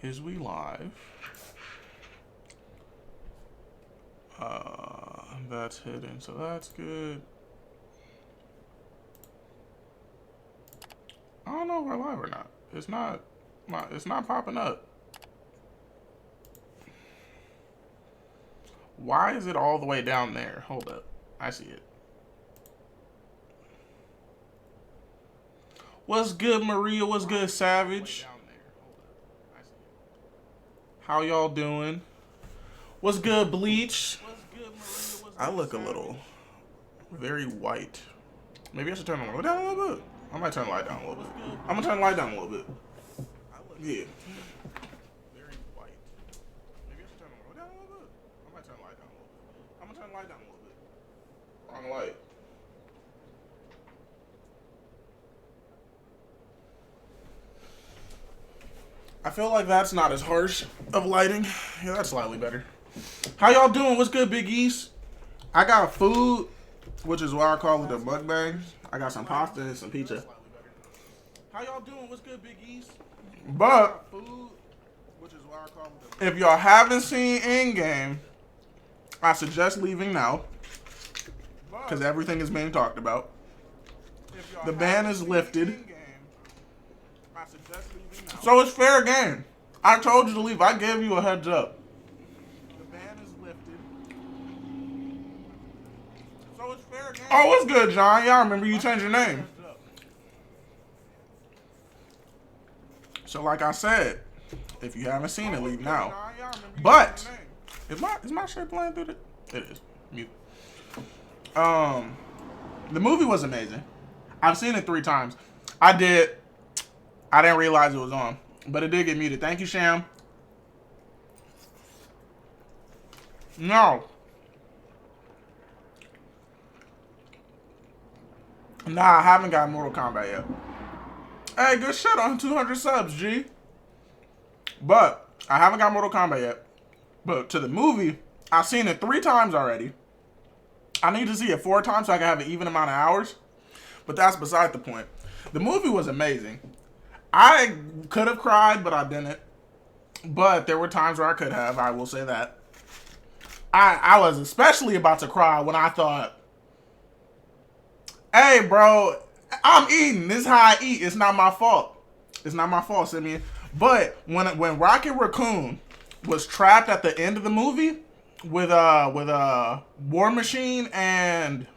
Is we live? That's hidden, so that's good. I don't know if we're live or not. It's not popping up. Why is it all the way down there? Hold up. I see it. What's good, Maria? What's good, Savage? How y'all doing? What's good, Bleach? I look a little very white. Maybe I should turn the light down a little bit. I might turn the light down a little bit. I'm gonna turn the light down a little bit. Yeah. Very white. Maybe I should turn the light down a little bit. I might turn the light down a little bit. I'm gonna turn the light down a little bit. Wrong light. I feel like that's not as harsh of lighting. Yeah, that's slightly better. How y'all doing? What's good, Big East? I got food, which is why I call it the mukbang. I got some pasta and some pizza. How y'all doing? What's good, Big East? But if y'all haven't seen EndGame, I suggest leaving now because everything is being talked about. The ban is lifted, so it's fair game. I told you to leave. I gave you a heads up. The ban is lifted, so it's fair game. Oh, what's good, John? Y'all remember you changed your name. So like I said, if you haven't seen it, leave now. But is my shit playing through it? It is. Mute. The movie was amazing. I've seen it 3 times. I didn't realize it was on, but it did get muted. Thank you, Sham. No. Nah, I haven't got Mortal Kombat yet. Hey, good shit on 200 subs, G. But I haven't got Mortal Kombat yet. But to the movie, I've seen it 3 times already. I need to see it 4 times so I can have an even amount of hours. But that's beside the point. The movie was amazing. I could have cried, but I didn't. But there were times where I could have. I will say that. I was especially about to cry when I thought, hey, bro, I'm eating. This is how I eat. It's not my fault. It's not my fault, Simeon. But when Rocket Raccoon was trapped at the end of the movie with War Machine and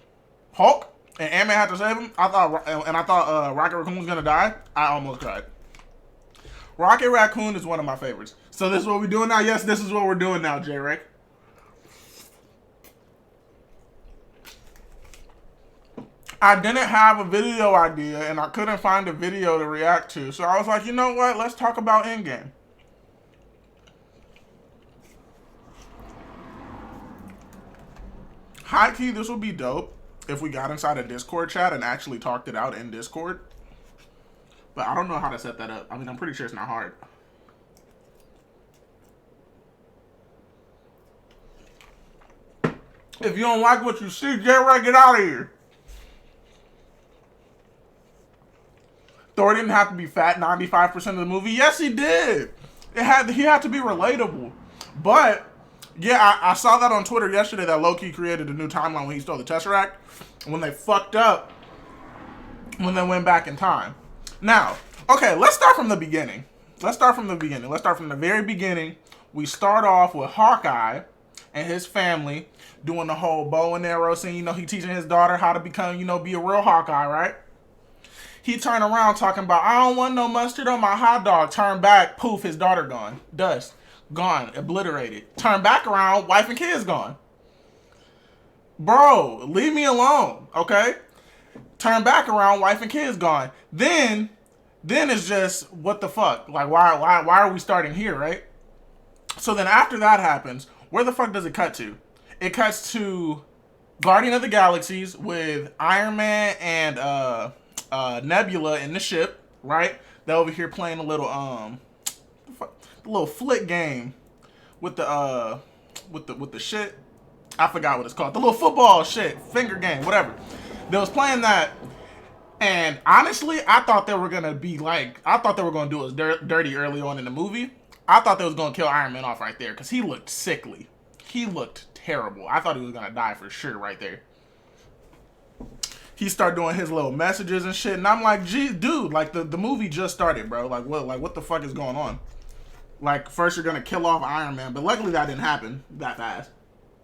Hulk, and Ant-Man had to save him, I thought Rocket Raccoon was gonna die. I almost cried. Rocket Raccoon is one of my favorites. So this is what we're doing now. Yes, this is what we're doing now, J-Rick. I didn't have a video idea, and I couldn't find a video to react to. So I was like, you know what? Let's talk about EndGame. High key, this would be dope if we got inside a Discord chat and actually talked it out in Discord. But I don't know how to set that up. I mean, I'm pretty sure it's not hard. If you don't like what you see, J-Ray, get out of here. Thor didn't have to be fat 95% of the movie. Yes, he did. He had to be relatable. But yeah, I saw that on Twitter yesterday that Loki created a new timeline when he stole the Tesseract. When they fucked up when they went back in time. Now, okay, let's start from the beginning. Let's start from the very beginning. We start off with Hawkeye and his family doing the whole bow and arrow scene. You know, he teaching his daughter how to become, be a real Hawkeye, right? He turned around talking about, I don't want no mustard on my hot dog. Turn back, poof, his daughter gone. Dust. Gone. Obliterated. Turn back around, wife and kids gone. Bro, leave me alone, okay? Turn back around, wife and kids gone. Then it's just, what the fuck? Like, why are we starting here, right? So then after that happens, where the fuck does it cut to? It cuts to Guardian of the Galaxies with Iron Man and Nebula in the ship, right? They're over here playing a little flick game with the shit. I forgot what it's called. The little football shit, finger game, whatever. They was playing that, and honestly, I thought they were gonna do us dirty early on in the movie. I thought they was gonna kill Iron Man off right there because he looked sickly. He looked terrible. I thought he was gonna die for sure right there. He started doing his little messages and shit, and I'm like, gee, dude, like the movie just started, bro. Like what the fuck is going on? Like, first you're gonna kill off Iron Man, but luckily that didn't happen that fast.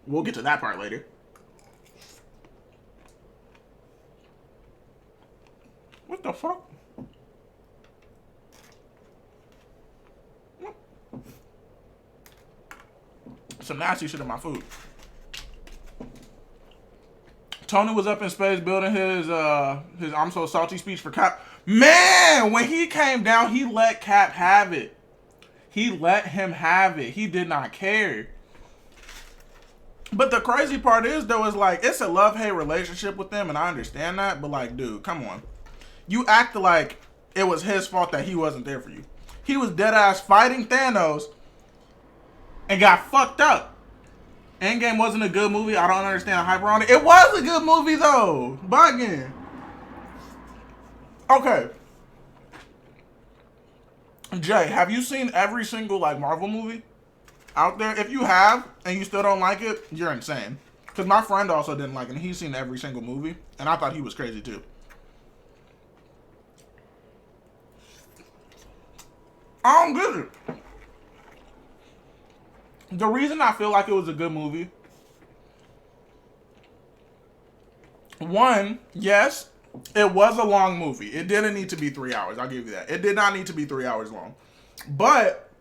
We'll get to that part later. What the fuck? Some nasty shit in my food. Tony was up in space building his I'm so salty speech for Cap. Man, when he came down, he let Cap have it. He let him have it. He did not care. But the crazy part is, though, is like, it's a love-hate relationship with them, and I understand that, but like, dude, come on. You act like it was his fault that he wasn't there for you. He was dead-ass fighting Thanos and got fucked up. EndGame wasn't a good movie. I don't understand the hype around it. It was a good movie, though. Bugging. Okay. Jay, have you seen every single, like, Marvel movie out there? If you have, and you still don't like it, you're insane. Because my friend also didn't like it, and he's seen every single movie, and I thought he was crazy, too. I don't get it. The reason I feel like it was a good movie, one, yes, it was a long movie. It didn't need to be 3 hours. I'll give you that. It did not need to be 3 hours long. But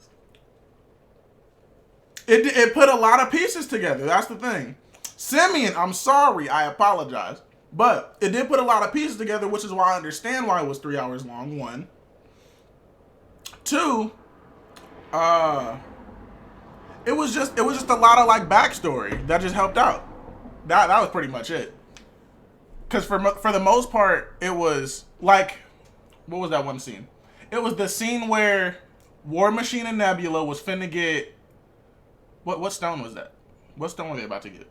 it put a lot of pieces together. That's the thing. Simeon, I'm sorry. I apologize. But it did put a lot of pieces together, which is why I understand why it was 3 hours long, one. Two, it was just a lot of like backstory that just helped out. That was pretty much it. Because for the most part, it was like, what was that one scene? It was the scene where War Machine and Nebula was finna get, what stone was that? What stone were they about to get?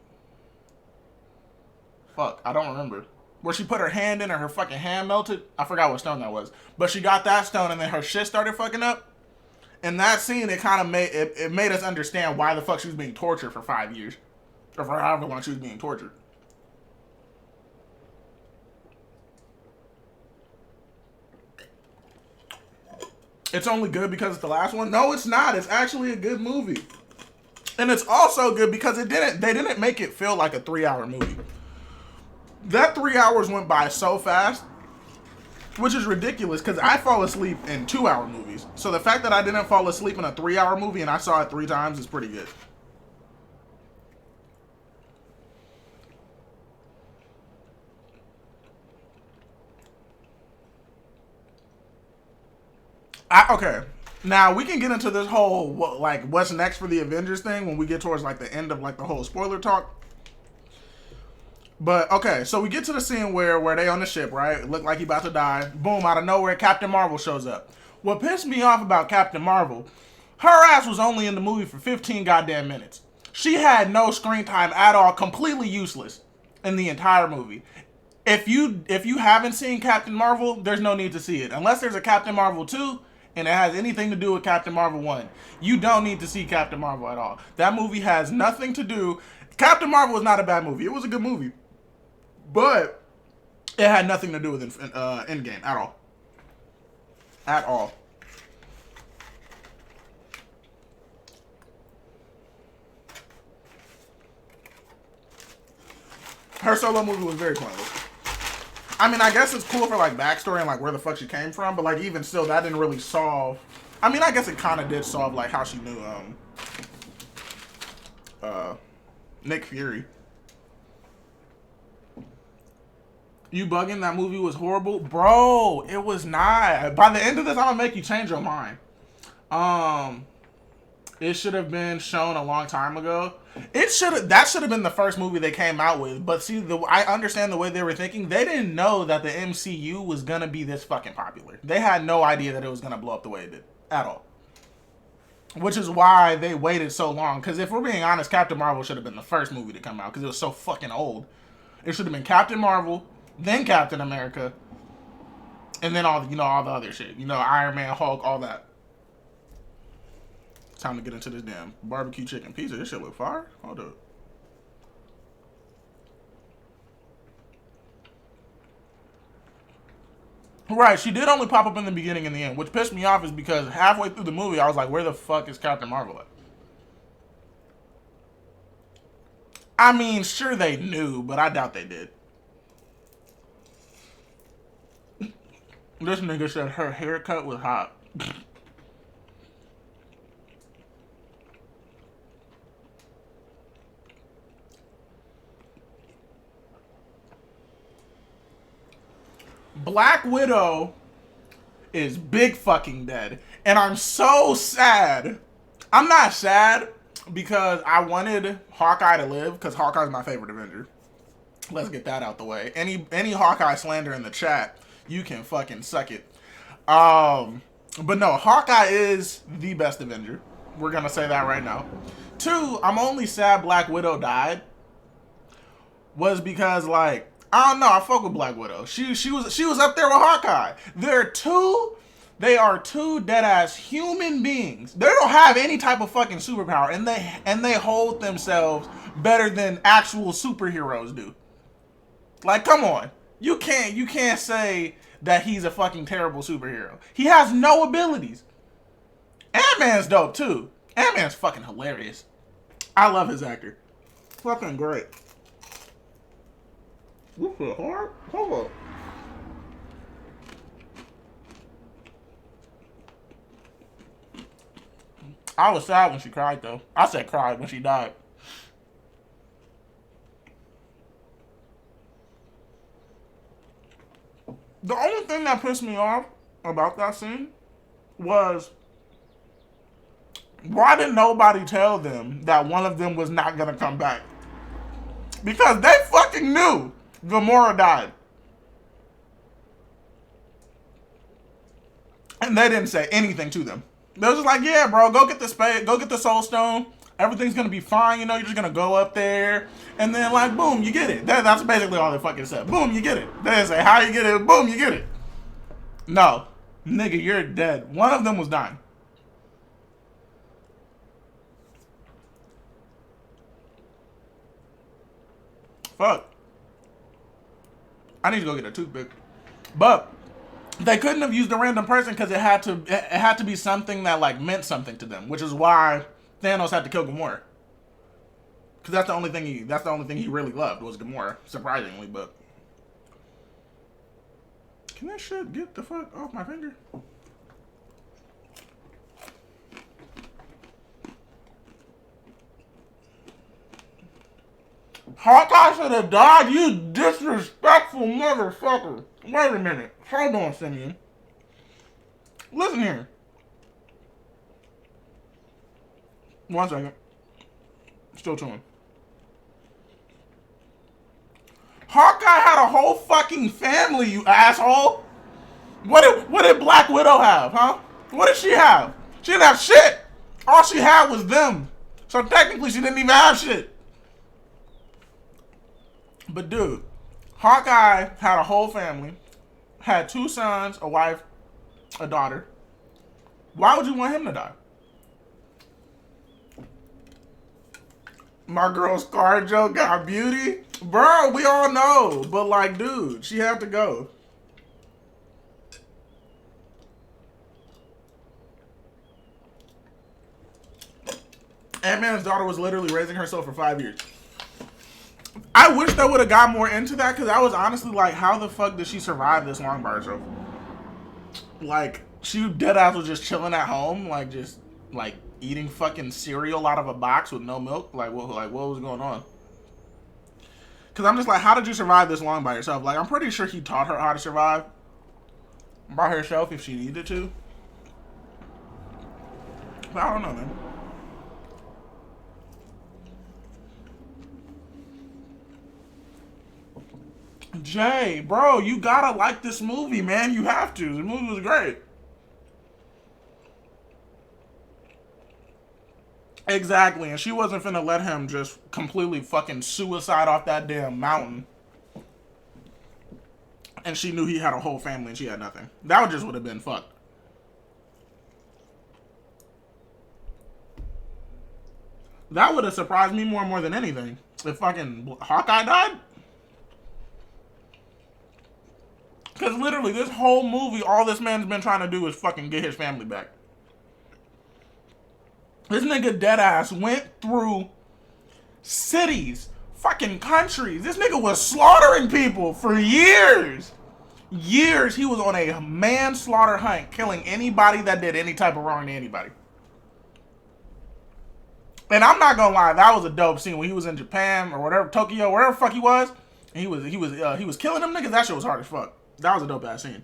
Fuck, I don't remember. Where she put her hand in and her fucking hand melted? I forgot what stone that was. But she got that stone and then her shit started fucking up. In that scene, it kind of made us understand why the fuck she was being tortured for 5 years. Or for however long she was being tortured. It's only good because it's the last one? No, it's not. It's actually a good movie. And it's also good because they didn't make it feel like a 3 hour movie. That 3 hours went by so fast, which is ridiculous because I fall asleep in 2 hour movies. So the fact that I didn't fall asleep in a 3 hour movie and I saw it 3 times is pretty good. Okay, now we can get into this whole like what's next for the Avengers thing when we get towards like the end of like the whole spoiler talk. But okay, so we get to the scene where they on the ship, right? Look like he about to die. Boom, out of nowhere, Captain Marvel shows up. What pissed me off about Captain Marvel, her ass was only in the movie for 15 goddamn minutes. She had no screen time at all, completely useless in the entire movie. If you haven't seen Captain Marvel, there's no need to see it. Unless there's a Captain Marvel 2 and it has anything to do with Captain Marvel 1. You don't need to see Captain Marvel at all. That movie has nothing to do. Captain Marvel was not a bad movie. It was a good movie. But it had nothing to do with EndGame at all. At all. Her solo movie was very pointless. I mean, I guess it's cool for like backstory and like where the fuck she came from, but like even still, that didn't really solve. I mean, I guess it kind of did solve like how she knew Nick Fury. You bugging? That movie was horrible, bro. It was not. By the end of this, I'm gonna make you change your mind. It should have been shown a long time ago. That should have been the first movie they came out with. But see, I understand the way they were thinking. They didn't know that the MCU was gonna be this fucking popular. They had no idea that it was gonna blow up the way it did at all. Which is why they waited so long. Because if we're being honest, Captain Marvel should have been the first movie to come out because it was so fucking old. It should have been Captain Marvel, then Captain America, and then all the other shit. Iron Man, Hulk, all that. Time to get into this damn barbecue chicken pizza. This shit look fire. Hold up. Right, she did only pop up in the beginning and the end, which pissed me off is because halfway through the movie, I was like, where the fuck is Captain Marvel at? I mean, sure they knew, but I doubt they did. This nigga said her haircut was hot. Black Widow is big fucking dead. And I'm so sad. I'm not sad because I wanted Hawkeye to live because Hawkeye's my favorite Avenger. Let's get that out the way. Any Hawkeye slander in the chat, you can fucking suck it. But no, Hawkeye is the best Avenger. We're gonna say that right now. 2, I'm only sad Black Widow died was because, like, I don't know, I fuck with Black Widow. She was up there with Hawkeye. They are two dead ass human beings. They don't have any type of fucking superpower, and they hold themselves better than actual superheroes do. Like, come on. You can't say that he's a fucking terrible superhero. He has no abilities. Ant-Man's dope too. Ant-Man's fucking hilarious. I love his actor. Fucking great. What's it hard? Hold up. I was sad when she cried though. I said cried when she died. The only thing that pissed me off about that scene was, why did nobody tell them that one of them was not gonna come back? Because they fucking knew Gamora died. And they didn't say anything to them. They was just like, yeah, bro, go get the spade, go get the soul stone. Everything's gonna be fine, you know, you're just gonna go up there. And then, like, boom, you get it. That's basically all they fucking said. Boom, you get it. They didn't say how you get it. Boom, you get it. No. Nigga, you're dead. One of them was dying. Fuck. I need to go get a toothpick. But they couldn't have used a random person because it had to be something that, like, meant something to them, which is why Thanos had to kill Gamora. Because that's the only thing he really loved was Gamora, surprisingly. But can that shit get the fuck off my finger? Hawkeye should have died, you disrespectful motherfucker. Wait a minute. Hold on, Simeon. Listen here. 1 second. Still chewing. Hawkeye had a whole fucking family, you asshole. What did Black Widow have, huh? What did she have? She didn't have shit. All she had was them. So technically she didn't even have shit. But dude, Hawkeye had a whole family, had 2 sons, a wife, a daughter. Why would you want him to die? My girl ScarJo got beauty? Bro, we all know. But, like, dude, she had to go. Ant-Man's daughter was literally raising herself for 5 years. I wish they would have got more into that, because I was honestly like, how the fuck did she survive this long by herself? Like, she dead ass was just chilling at home, like, just, like, eating fucking cereal out of a box with no milk. Like, what was going on? Because I'm just like, how did you survive this long by yourself? Like, I'm pretty sure he taught her how to survive by herself if she needed to. But I don't know, man. Jay, bro, you gotta like this movie, man. You have to. The movie was great. Exactly, and she wasn't finna let him just completely fucking suicide off that damn mountain. And she knew he had a whole family and she had nothing. That just would have been fucked. That would have surprised me more than anything. If fucking Hawkeye died. Because literally, this whole movie, all this man's been trying to do is fucking get his family back. This nigga deadass went through cities, fucking countries. This nigga was slaughtering people for years. Years he was on a manslaughter hunt, killing anybody that did any type of wrong to anybody. And I'm not gonna lie, that was a dope scene when he was in Japan or whatever, Tokyo, wherever the fuck he was, and he was killing them niggas. That shit was hard as fuck. That was a dope ass scene.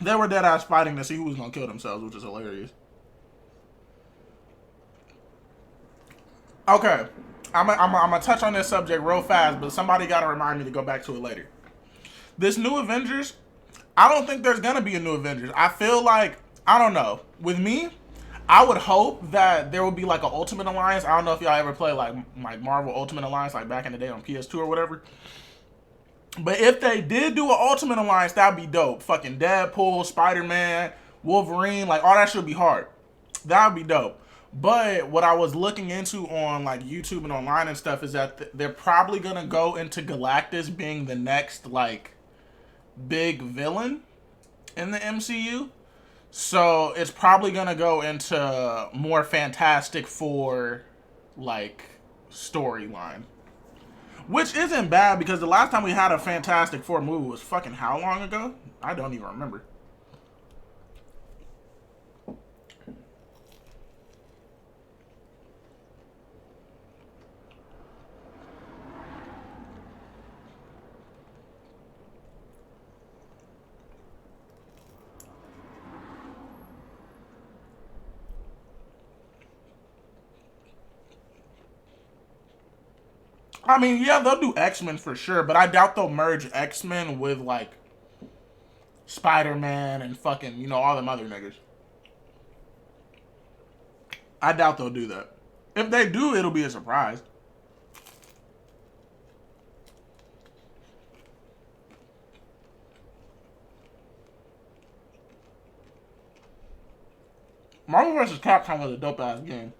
They were dead ass fighting to see who was gonna kill themselves, which is hilarious. Okay, I'm gonna touch on this subject real fast, but somebody gotta remind me to go back to it later. This new Avengers, I don't think there's gonna be a new Avengers. I feel like, I don't know. With me, I would hope that there would be like an Ultimate Alliance. I don't know if y'all ever play like Marvel Ultimate Alliance, like back in the day on PS2 or whatever. But if they did do an Ultimate Alliance, that'd be dope. Fucking Deadpool, Spider-Man, Wolverine, like all that should be hard. That'd be dope. But what I was looking into on like YouTube and online and stuff is that they're probably gonna go into Galactus being the next like big villain in the MCU. So it's probably gonna go into more Fantastic Four like storyline. Which isn't bad because the last time we had a Fantastic Four movie was fucking how long ago? I don't even remember. I mean, yeah, they'll do X-Men for sure, but I doubt they'll merge X-Men with, like, Spider-Man and fucking, you know, all them other niggas. I doubt they'll do that. If they do, it'll be a surprise. Marvel vs. Capcom was a dope-ass game.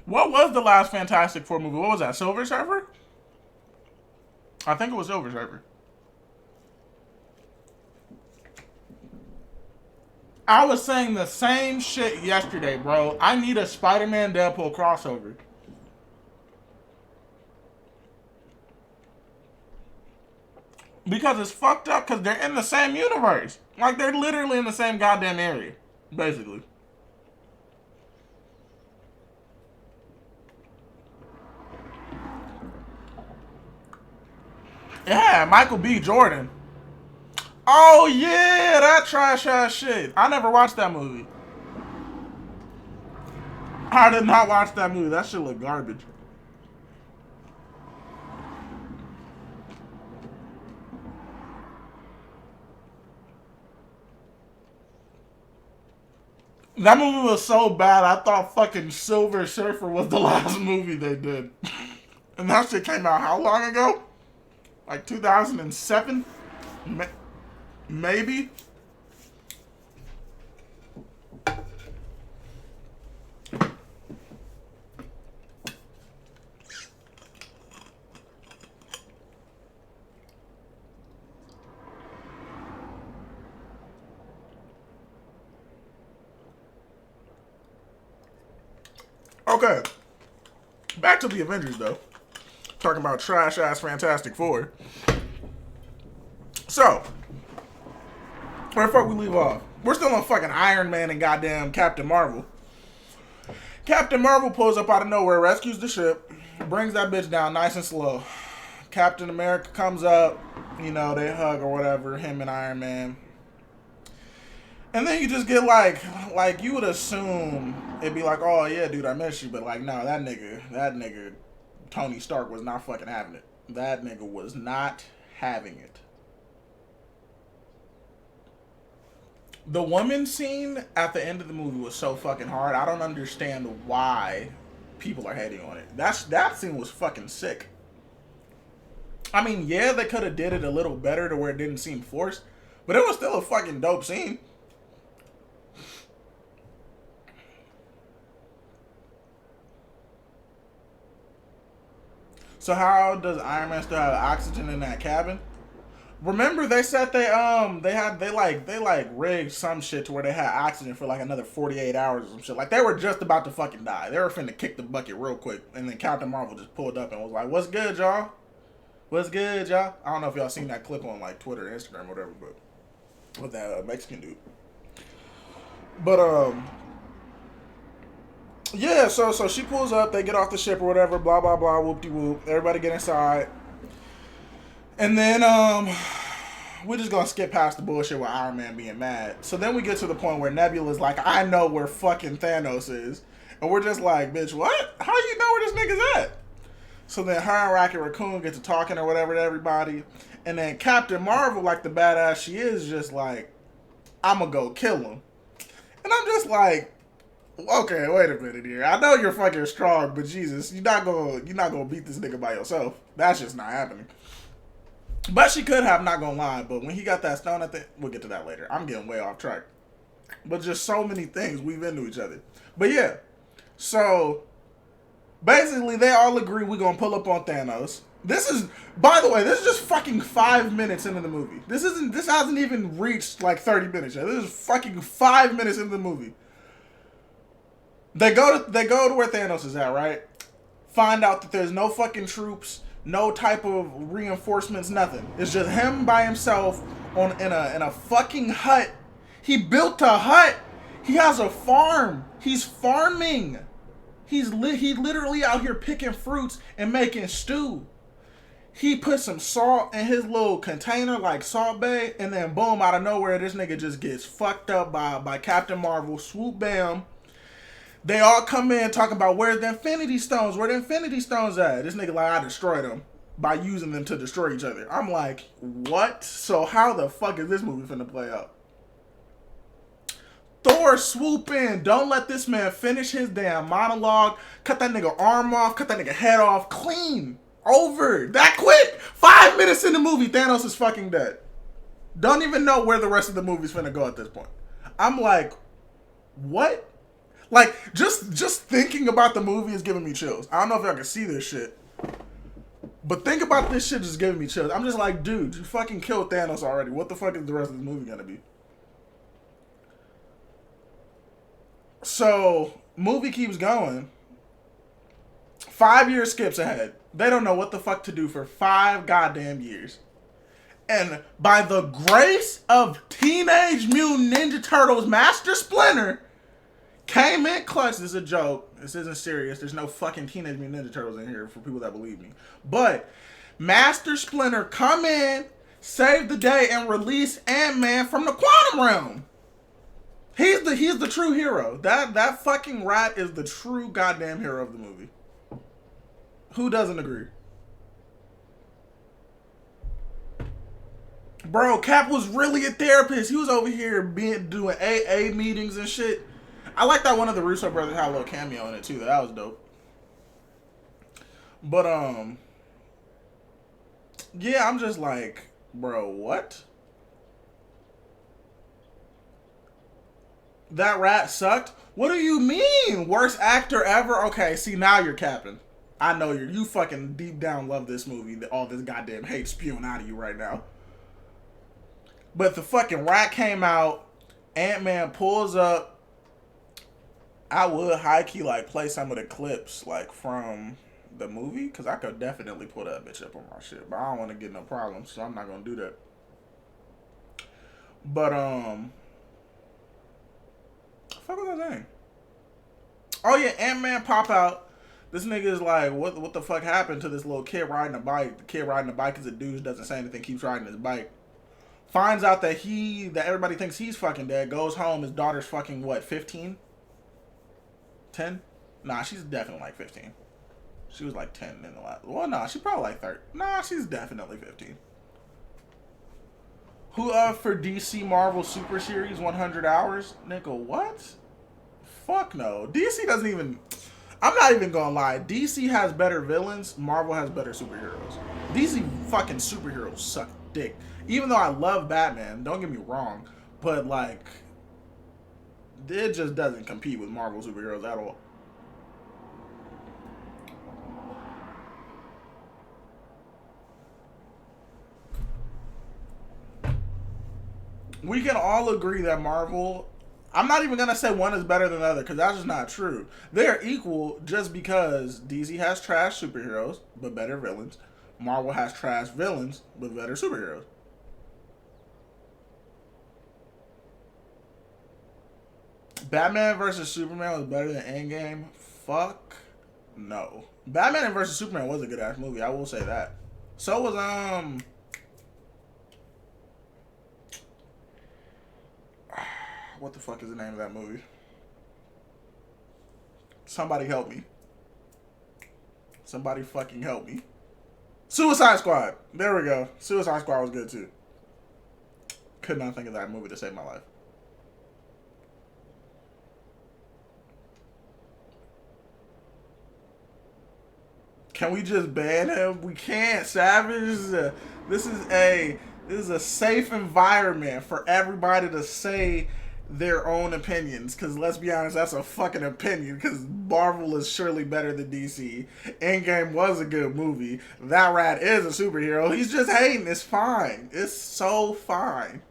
What was the last Fantastic Four movie? What was that? Silver Surfer? I think it was Silver Surfer. I was saying the same shit yesterday, bro. I need a Spider-Man Deadpool crossover. Because it's fucked up because they're in the same universe. Like, they're literally in the same goddamn area. Basically. Yeah, Michael B. Jordan. Oh, yeah, that trash ass shit. I never watched that movie. I did not watch that movie. That shit looked garbage. That movie was so bad, I thought fucking Silver Surfer was the last movie they did. And that shit came out how long ago? Like 2007? Maybe? Okay. Back to the Avengers, though. Talking about trash-ass Fantastic Four. So, where the fuck we leave off? We're still on fucking Iron Man and goddamn Captain Marvel. Captain Marvel pulls up out of nowhere, rescues the ship, brings that bitch down nice and slow. Captain America comes up, you know, they hug or whatever, him and Iron Man. And then you just get like you would assume it'd be like, oh yeah, dude, I miss you, but like, no, that nigga, Tony Stark was not fucking having it. That nigga was not having it. The woman scene at the end of the movie was so fucking hard. I don't understand why people are hating on it. That scene was fucking sick. I mean, yeah, they could have did it a little better to where it didn't seem forced, but it was still a fucking dope scene. So how does Iron Man still have oxygen in that cabin? Remember they said they rigged some shit to where they had oxygen for like another 48 hours or some shit. Like they were just about to fucking die. They were finna kick the bucket real quick, and then Captain Marvel just pulled up and was like, "What's good, y'all? What's good, y'all?" I don't know if y'all seen that clip on like Twitter, Instagram, or whatever, but with that Mexican dude. But yeah. So she pulls up. They get off the ship or whatever. Blah blah blah. Whoop de whoop. Everybody get inside. And then we're just gonna skip past the bullshit with Iron Man being mad. So then we get to the point where Nebula's like, I know where fucking Thanos is. And we're just like, bitch, what? How you know where this nigga's at? So then her and Rocket Raccoon get to talking or whatever to everybody. And then Captain Marvel, like the badass she is, just like, I'ma go kill him. And I'm just like, okay, wait a minute here. I know you're fucking strong, but Jesus, you're not gonna beat this nigga by yourself. That's just not happening. But she could have, not gonna lie. But when he got that stone, I think we'll get to that later. I'm getting way off track. But just so many things weave into each other. But yeah, so basically they all agree we're gonna pull up on Thanos. This is, by the way, this is just fucking 5 minutes into the movie. This hasn't even reached like 30 minutes yet. This is fucking 5 minutes into the movie. They go to where Thanos is at, right? Find out that there's no fucking troops. No type of reinforcements, nothing. It's just him by himself in a fucking hut. He built a hut. He has a farm. He's farming. He's literally out here picking fruits and making stew. He put some salt in his little container like Salt Bay, and then boom, out of nowhere, this nigga just gets fucked up by Captain Marvel. Swoop bam. They all come in talking about where's the Infinity Stones? Where the Infinity Stones at? This nigga like, I destroyed them by using them to destroy each other. I'm like, what? So how the fuck is this movie finna play out? Thor swoop in. Don't let this man finish his damn monologue. Cut that nigga arm off. Cut that nigga head off. Clean. Over. That quick. 5 minutes in the movie, Thanos is fucking dead. Don't even know where the rest of the movie's finna go at this point. I'm like, what? Like, just thinking about the movie is giving me chills. I don't know if y'all can see this shit, but think about this shit just giving me chills. I'm just like, dude, you fucking killed Thanos already. What the fuck is the rest of the movie gonna be? So, movie keeps going. 5 years skips ahead. They don't know what the fuck to do for 5 goddamn years. And by the grace of Teenage Mutant Ninja Turtles Master Splinter, came in clutch. This is a joke. This isn't serious. There's no fucking Teenage Mutant Ninja Turtles in here for people that believe me. But Master Splinter come in, save the day, and release Ant-Man from the quantum realm. He's the true hero. That fucking rat is the true goddamn hero of the movie. Who doesn't agree? Bro, Cap was really a therapist. He was over here doing AA meetings and shit. I like that one of the Russo brothers had a little cameo in it too. That was dope. But yeah, I'm just like, bro, what? That rat sucked? What do you mean? Worst actor ever? Okay, see, now you're capping. I know you fucking deep down love this movie. All this goddamn hate spewing out of you right now. But the fucking rat came out. Ant-Man pulls up. I would high-key like play some of the clips like from the movie, because I could definitely put that bitch up on my shit. But I don't want to get no problems, so I'm not going to do that. But fuck was that thing? Oh yeah, Ant-Man pop out. This nigga is like, what the fuck happened to this little kid riding a bike? The kid riding a bike is a dude, doesn't say anything, keeps riding his bike. Finds out that everybody thinks he's fucking dead. Goes home, his daughter's fucking what, 15? 10? Nah, she's definitely like 15. She was like 10 in the last. Well, nah, she's probably like 30. Nah, she's definitely 15. Who for DC Marvel Super Series 100 hours? Nigga, what? Fuck no. DC doesn't even. I'm not even gonna lie. DC has better villains. Marvel has better superheroes. DC fucking superheroes suck dick. Even though I love Batman, don't get me wrong, but like, it just doesn't compete with Marvel superheroes at all. We can all agree that Marvel, I'm not even going to say one is better than the other because that's just not true. They're equal just because DC has trash superheroes but better villains. Marvel has trash villains but better superheroes. Batman versus Superman was better than EndGame? Fuck no. Batman versus Superman was a good ass movie, I will say that. So was what the fuck is the name of that movie? Somebody help me. Somebody fucking help me. Suicide Squad. There we go. Suicide Squad was good too. Could not think of that movie to save my life. Can we just ban him? We can't, Savage. This is a safe environment for everybody to say their own opinions. Because let's be honest, that's a fucking opinion. Because Marvel is surely better than DC. Endgame was a good movie. That rat is a superhero. He's just hating. It's fine. It's so fine.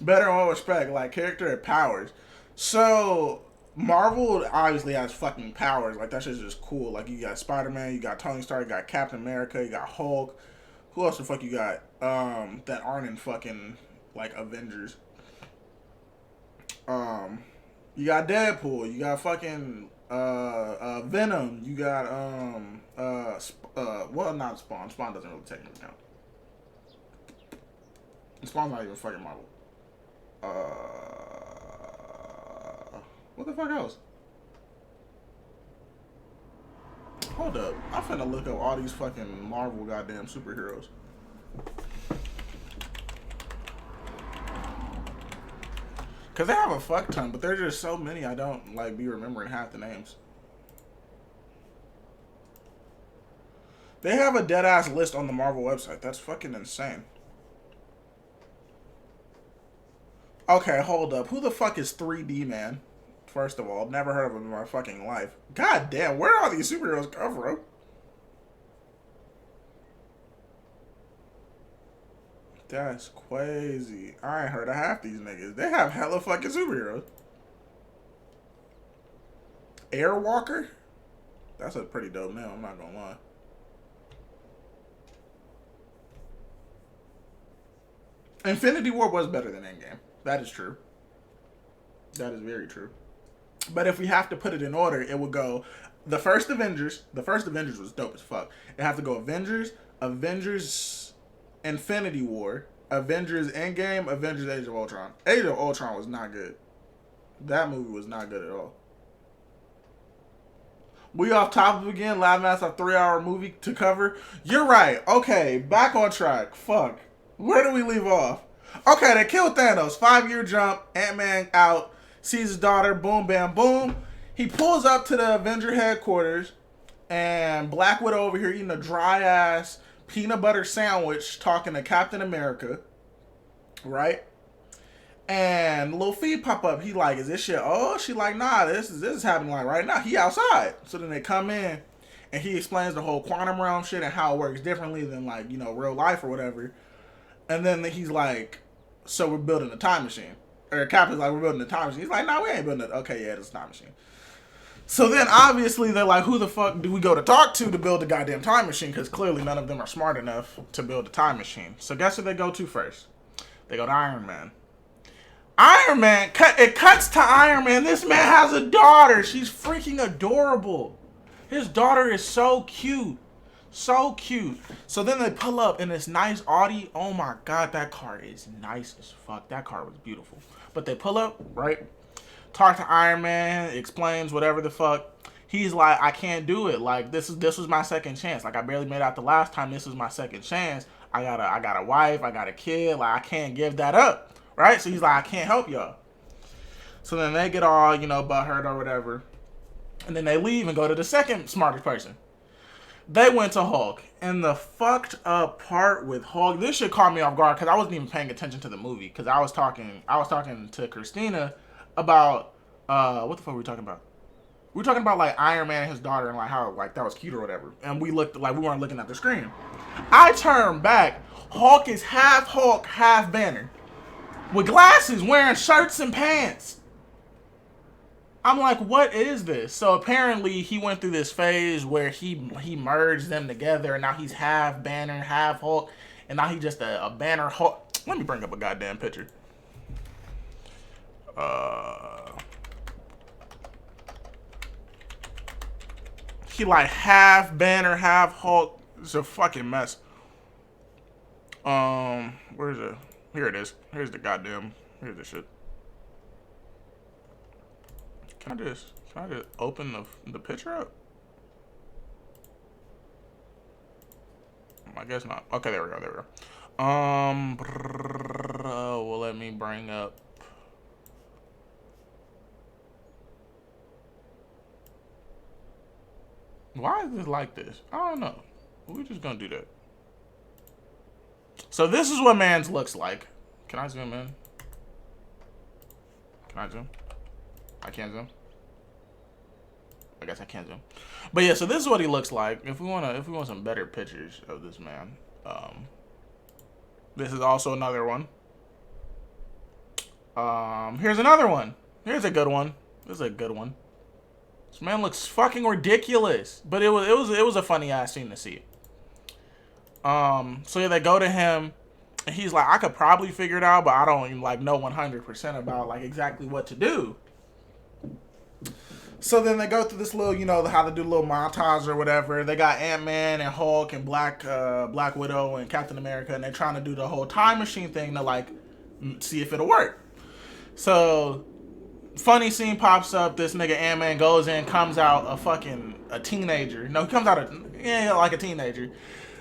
Better in all respect, like character and powers. So Marvel obviously has fucking powers. Like that shit's just cool. Like you got Spider-Man, you got Tony Stark, you got Captain America, you got Hulk. Who else the fuck you got? That aren't in fucking like Avengers. You got Deadpool. You got fucking Venom. You got well, not Spawn. Spawn doesn't really take into account. Spawn's not even fucking Marvel. What the fuck else? Hold up. I'm finna look up all these fucking Marvel goddamn superheroes. Cause they have a fuck ton, but there's just so many I don't like be remembering half the names. They have a dead ass list on the Marvel website. That's fucking insane. Okay, hold up. Who the fuck is 3D Man? First of all, never heard of him in my fucking life. God damn, where are these superheroes come from? That's crazy. I ain't heard of half these niggas. They have hella fucking superheroes. Airwalker? That's a pretty dope name, I'm not gonna lie. Infinity War was better than Endgame. That is true. That is very true. But if we have to put it in order, it would go the first Avengers. The first Avengers was dope as fuck. It have to go Avengers, Avengers Infinity War, Avengers Endgame, Avengers Age of Ultron. Age of Ultron was not good. That movie was not good at all. We off topic again. Last Mass, a 3-hour movie to cover. You're right. Okay, back on track. Fuck. Where do we leave off? Okay, they killed Thanos. 5-year jump. Ant-Man out. Sees his daughter. Boom, bam, boom. He pulls up to the Avenger headquarters. And Black Widow over here eating a dry-ass peanut butter sandwich talking to Captain America. Right? And little feet pop up. He like, is this shit? Oh, she like, nah, this is happening like right now. He outside. So then they come in. And he explains the whole quantum realm shit and how it works differently than like, you know, real life or whatever. And then he's like, so we're building a time machine. Or Captain's like, we're building a time machine. He's like, nah, we ain't building it. Okay, yeah, it's a time machine. So then obviously they're like, who the fuck do we go to talk to build a goddamn time machine? Because clearly none of them are smart enough to build a time machine. So guess who they go to first? They go to Iron Man. Iron Man, it cuts to Iron Man. This man has a daughter. She's freaking adorable. His daughter is so cute. So cute. So then they pull up in this nice Audi. Oh my God, that car is nice as fuck. That car was beautiful. But they pull up, right? Talk to Iron Man, explains whatever the fuck. He's like, I can't do it. Like, this was my second chance. Like, I barely made out the last time. This was my second chance. I got a wife. I got a kid. Like, I can't give that up. Right? So he's like, I can't help y'all. So then they get all, butthurt or whatever. And then they leave and go to the second smartest person. They went to Hulk. And the fucked up part with Hulk, this shit caught me off guard because I wasn't even paying attention to the movie. Because I was talking to Christina about, what the fuck were we talking about? We were talking about like Iron Man and his daughter and like how like that was cute or whatever. And we looked like we weren't looking at the screen. I turned back. Hulk is half Hulk, half Banner. With glasses, wearing shirts and pants. I'm like, what is this? So apparently he went through this phase where he merged them together, and now he's half Banner, half Hulk, and now he's just a Banner Hulk. Let me bring up a goddamn picture. He like half Banner, half Hulk. It's a fucking mess. Where's it? Here it is. Here's the shit. Can I just open the picture up? I guess not. Okay, there we go. Well, let me bring up. Why is this like this? I don't know. We're just gonna do that. So this is what man's looks like. Can I zoom in? Can I zoom? I can't zoom. I guess I can't zoom. But yeah, so this is what he looks like. If we want some better pictures of this man, this is also another one. Here's another one. Here's a good one. This is a good one. This man looks fucking ridiculous, but it was a funny ass scene to see. So yeah, they go to him, and he's like, I could probably figure it out, but I don't even like know 100% about like exactly what to do. So then they go through this little, how they do a little montage or whatever. They got Ant-Man and Hulk and Black Widow and Captain America, and they're trying to do the whole time machine thing to like see if it'll work. So funny scene pops up. This nigga Ant-Man goes in, comes out a teenager. No, he comes out like a teenager.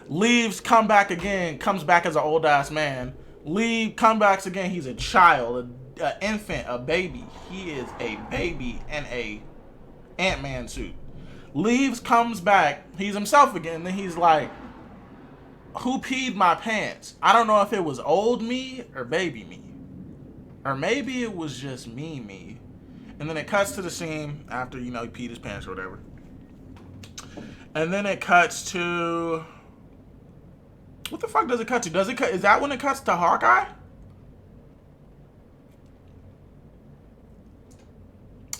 Leaves, comes back as an old ass man. Come back again. He's a child, an infant, a baby. He is a baby in a Ant-Man suit. Leaves, comes back. He's himself again. Then he's like, who peed my pants? I don't know if it was old me or baby me. Or maybe it was just me. And then it cuts to the scene after, he peed his pants or whatever. And then it cuts to... What the fuck does it cut to? Is that when it cuts to Hawkeye?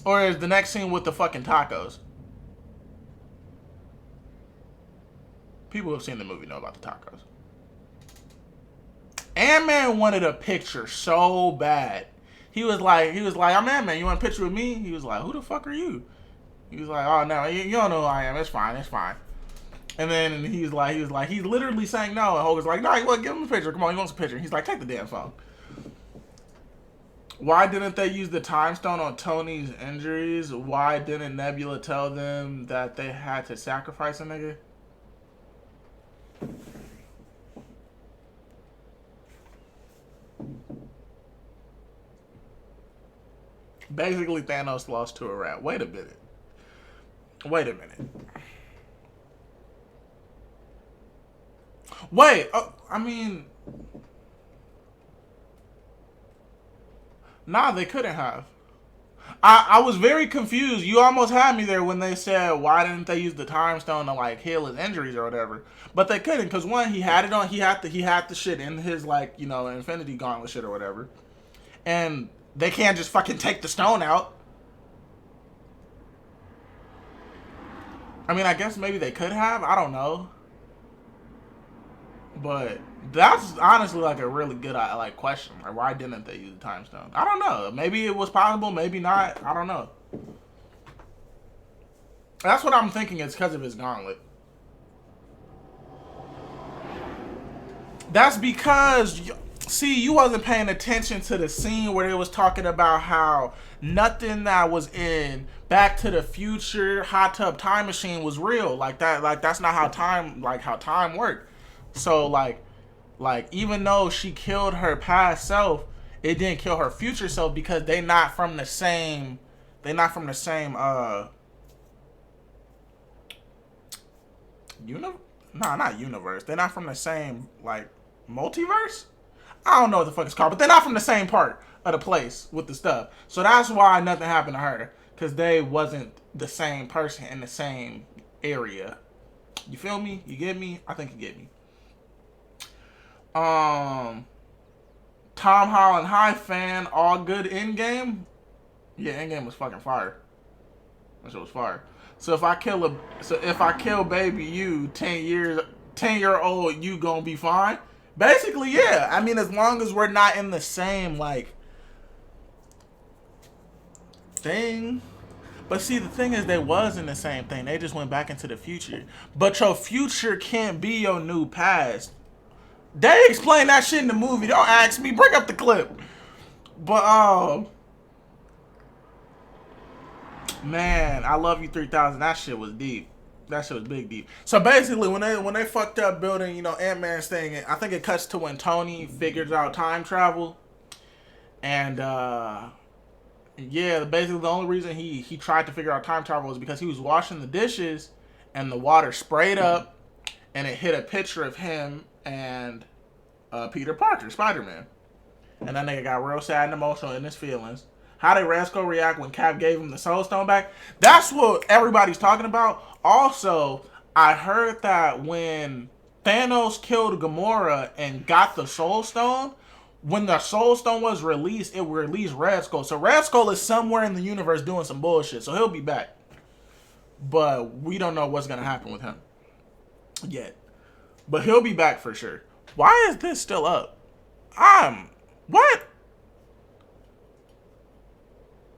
Or is the next scene with the fucking tacos? People who have seen the movie know about the tacos. Ant-Man wanted a picture so bad. He was like, I'm Ant-Man, you want a picture with me? He was like, who the fuck are you? He was like, oh no, you don't know who I am. It's fine. And then he's literally saying no. And Hogan's like, no, well, give him a picture. Come on, he wants a picture. He's like, take the damn phone. Why didn't they use the time stone on Tony's injuries? Why didn't Nebula tell them that they had to sacrifice a nigga? Basically, Thanos lost to a rat. Wait a minute. Wait, nah, they couldn't have. I was very confused. You almost had me there when they said, why didn't they use the time stone to like heal his injuries or whatever? But they couldn't, because one, he had it on. He had the shit in his like Infinity Gauntlet shit or whatever, and they can't just fucking take the stone out. I mean, I guess maybe they could have. I don't know. But that's honestly like a really good like question. Like, why didn't they use the time stone? I don't know. Maybe it was possible. Maybe not. I don't know. That's what I'm thinking. It's because of his gauntlet. That's because, see, you wasn't paying attention to the scene where it was talking about how nothing that was in Back to the Future Hot Tub Time Machine was real. Like that. Like that's not how time worked. So like even though she killed her past self, it didn't kill her future self because they not from the same. They not from the same. Nah, not universe. They're not from the same like multiverse. I don't know what the fuck it's called, but they're not from the same part of the place with the stuff. So that's why nothing happened to her, because they wasn't the same person in the same area. You feel me? You get me? I think you get me. Tom Holland, hi fan, all good EndGame? Yeah, EndGame was fucking fire. That shit was fire. So if I kill baby you 10-year-old, you gonna be fine? Basically, yeah. I mean, as long as we're not in the same like thing. But see, the thing is, they was in the same thing. They just went back into the future. But your future can't be your new past. They explain that shit in the movie. Don't ask me. Bring up the clip. But man, I Love You 3000. That shit was deep. That shit was big deep. So basically, when they fucked up building, Ant-Man's thing, I think it cuts to when Tony figures out time travel, and yeah, basically the only reason he tried to figure out time travel was because he was washing the dishes, and the water sprayed up, and it hit a picture of him and Peter Parker, Spider-Man, and that nigga got real sad and emotional in his feelings. How did Rascal react when Cap gave him the Soul Stone back? That's what everybody's talking about. Also, I heard that when Thanos killed Gamora and got the Soul Stone, when the Soul Stone was released, it released Red Skull. So Red Skull is somewhere in the universe doing some bullshit. So he'll be back. But we don't know what's going to happen with him yet. But he'll be back for sure. Why is this still up? What?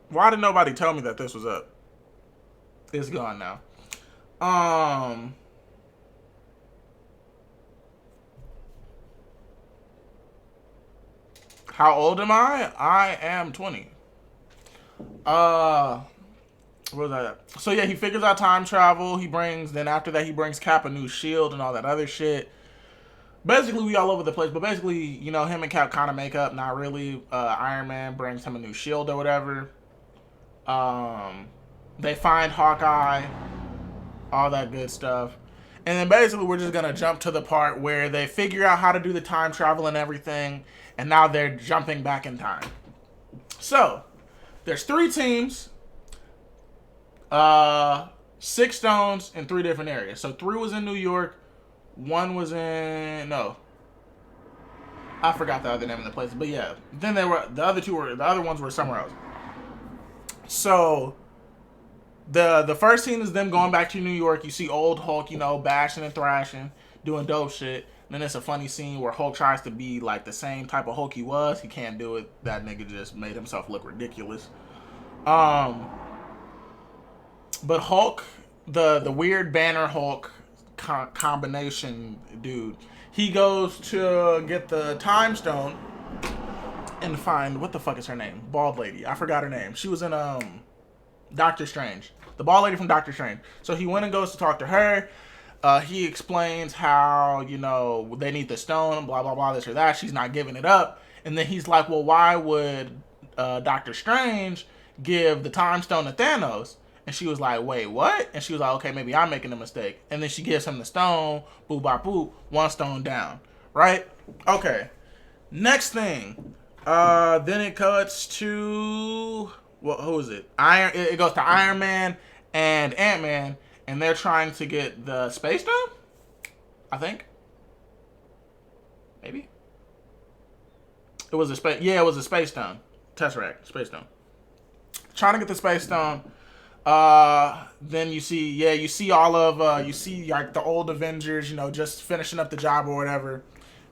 Why did nobody tell me that this was up? It's gone now. How old am I? I am 20. What was that? So yeah, he figures out time travel. Then after that, he brings Cap a new shield and all that other shit. Basically, we all over the place. But basically, him and Cap kind of make up. Not really. Iron Man brings him a new shield or whatever. They find Hawkeye, all that good stuff. And then basically we're just going to jump to the part where they figure out how to do the time travel and everything, and now they're jumping back in time. So, there's 3 teams, 6 stones in 3 different areas. So 3 was in New York, 1 was in, no, I forgot the other name of the place, but yeah. Then the other ones were somewhere else. So the first scene is them going back to New York. You see old Hulk, bashing and thrashing, doing dope shit. And then it's a funny scene where Hulk tries to be like the same type of Hulk he was. He can't do it. That nigga just made himself look ridiculous. But Hulk, the weird Banner Hulk combination dude, he goes to get the time stone and find, what the fuck is her name? Bald lady. I forgot her name. She was in Doctor Strange. The bald lady from Doctor Strange. So he went and goes to talk to her. He explains how, they need the stone, blah, blah, blah, this or that. She's not giving it up. And then he's like, well, why would Doctor Strange give the time stone to Thanos? And she was like, wait, what? And she was like, okay, maybe I'm making a mistake. And then she gives him the stone, boop, bop, boop, 1 stone down. Right? Okay. Next thing. Then it cuts to, who is it? It goes to Iron Man and Ant-Man, and they're trying to get the Space Stone, I think. Maybe. It was a Space Stone. Tesseract, Space Stone. Trying to get the Space Stone. Then you see all of, like the old Avengers, just finishing up the job or whatever.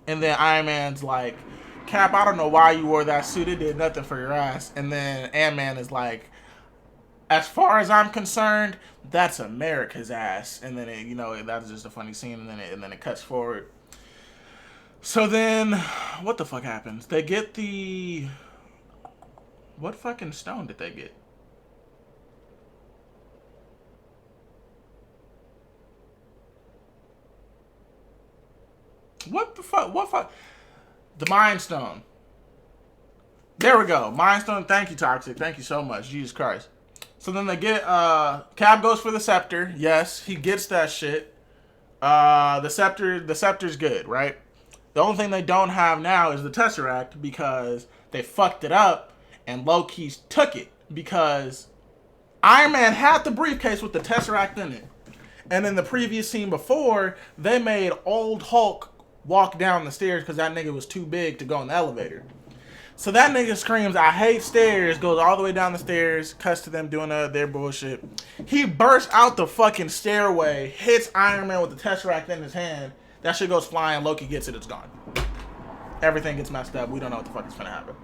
And then Iron Man's like, Cap, I don't know why you wore that suit. It did nothing for your ass. And then Ant-Man is like, as far as I'm concerned, that's America's ass. And then that's just a funny scene. And then it cuts forward. So then, what the fuck happens? They get what fucking stone did they get? What the fuck? The Mind Stone. There we go. Mind Stone. Thank you, Toxic. Thank you so much. Jesus Christ. So then they get, Cap goes for the scepter. Yes, he gets that shit. The scepter's good, right? The only thing they don't have now is the Tesseract because they fucked it up and Loki took it because Iron Man had the briefcase with the Tesseract in it. And in the previous scene before, they made old Hulk walk down the stairs because that nigga was too big to go in the elevator. So that nigga screams, I hate stairs, goes all the way down the stairs, cuts to them doing their bullshit. He bursts out the fucking stairway, hits Iron Man with the Tesseract in his hand. That shit goes flying, Loki gets it, it's gone. Everything gets messed up, we don't know what the fuck is gonna happen.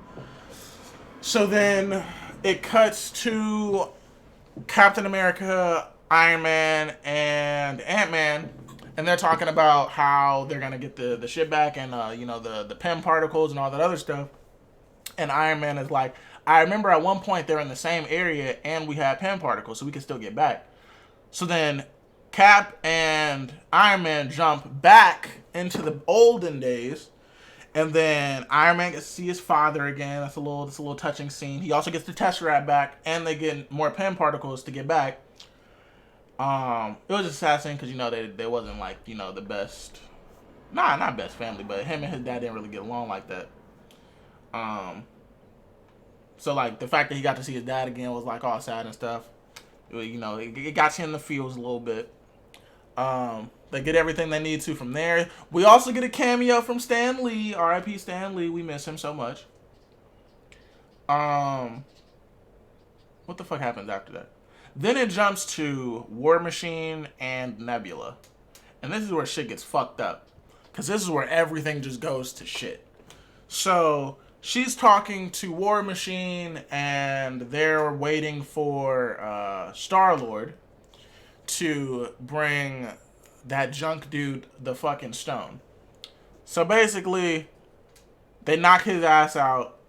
So then it cuts to Captain America, Iron Man, and Ant-Man. And they're talking about how they're gonna get the shit back and the PEM particles and all that other stuff. And Iron Man is like, I remember at one point they're in the same area and we had PEM particles, so we can still get back. So then Cap and Iron Man jump back into the olden days, and then Iron Man gets to see his father again. That's a little touching scene. He also gets the Tesseract back, and they get more PEM particles to get back. It was just sad scene because they wasn't like the best, not best family, but him and his dad didn't really get along like that. So like the fact that he got to see his dad again was like all sad and stuff. It got you in the feels a little bit. They get everything they need to from there. We also get a cameo from Stan Lee. R.I.P. Stan Lee. We miss him so much. What the fuck happens after that? Then it jumps to War Machine and Nebula. And this is where shit gets fucked up. Because this is where everything just goes to shit. So she's talking to War Machine, and they're waiting for Star-Lord to bring that junk dude the fucking stone. So basically, they knock his ass out,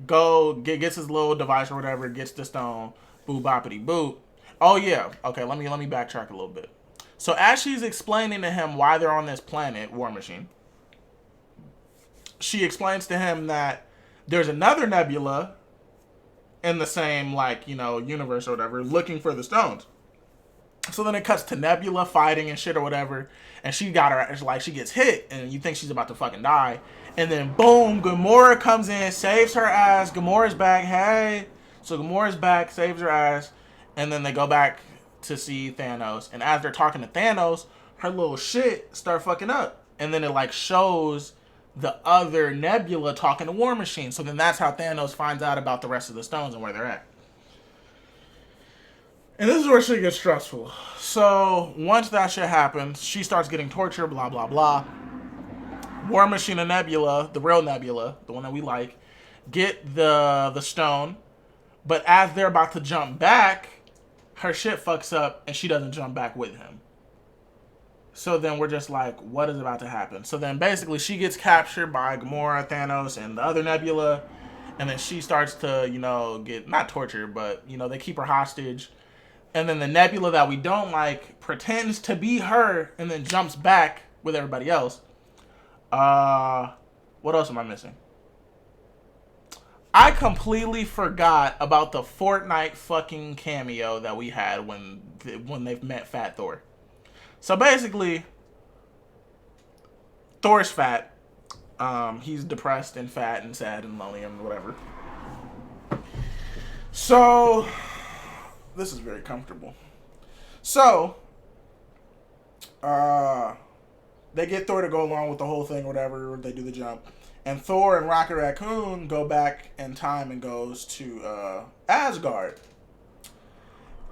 gets his little device or whatever, gets the stone, boo boppity boop. Oh yeah, okay, let me backtrack a little bit. So as she's explaining to him why they're on this planet, War Machine, she explains to him that there's another Nebula in the same, universe or whatever, looking for the stones. So then it cuts to Nebula fighting and shit or whatever, and she gets hit, and you think she's about to fucking die. And then, boom, Gamora comes in, saves her ass. Gamora's back, hey. So Gamora's back, saves her ass, and then they go back to see Thanos. And as they're talking to Thanos, her little shit start fucking up. And then it, shows the other Nebula talking to War Machine. So then that's how Thanos finds out about the rest of the stones and where they're at. And this is where shit gets stressful. So once that shit happens, she starts getting tortured, blah, blah, blah. War Machine and Nebula, the real Nebula, the one that we like, get the stone. But as they're about to jump back, her shit fucks up and she doesn't jump back with him. So then we're just like, what is about to happen? So then basically she gets captured by Gamora, Thanos, and the other Nebula. And then she starts to, get, not tortured, but, they keep her hostage. And then the Nebula that we don't like pretends to be her and then jumps back with everybody else. What else am I missing? I completely forgot about the Fortnite fucking cameo that we had when they've met Fat Thor. So basically, Thor's fat. He's depressed and fat and sad and lonely and whatever. So this is very comfortable. So, they get Thor to go along with the whole thing, whatever. They do the jump. And Thor and Rocket Raccoon go back in time and goes to Asgard.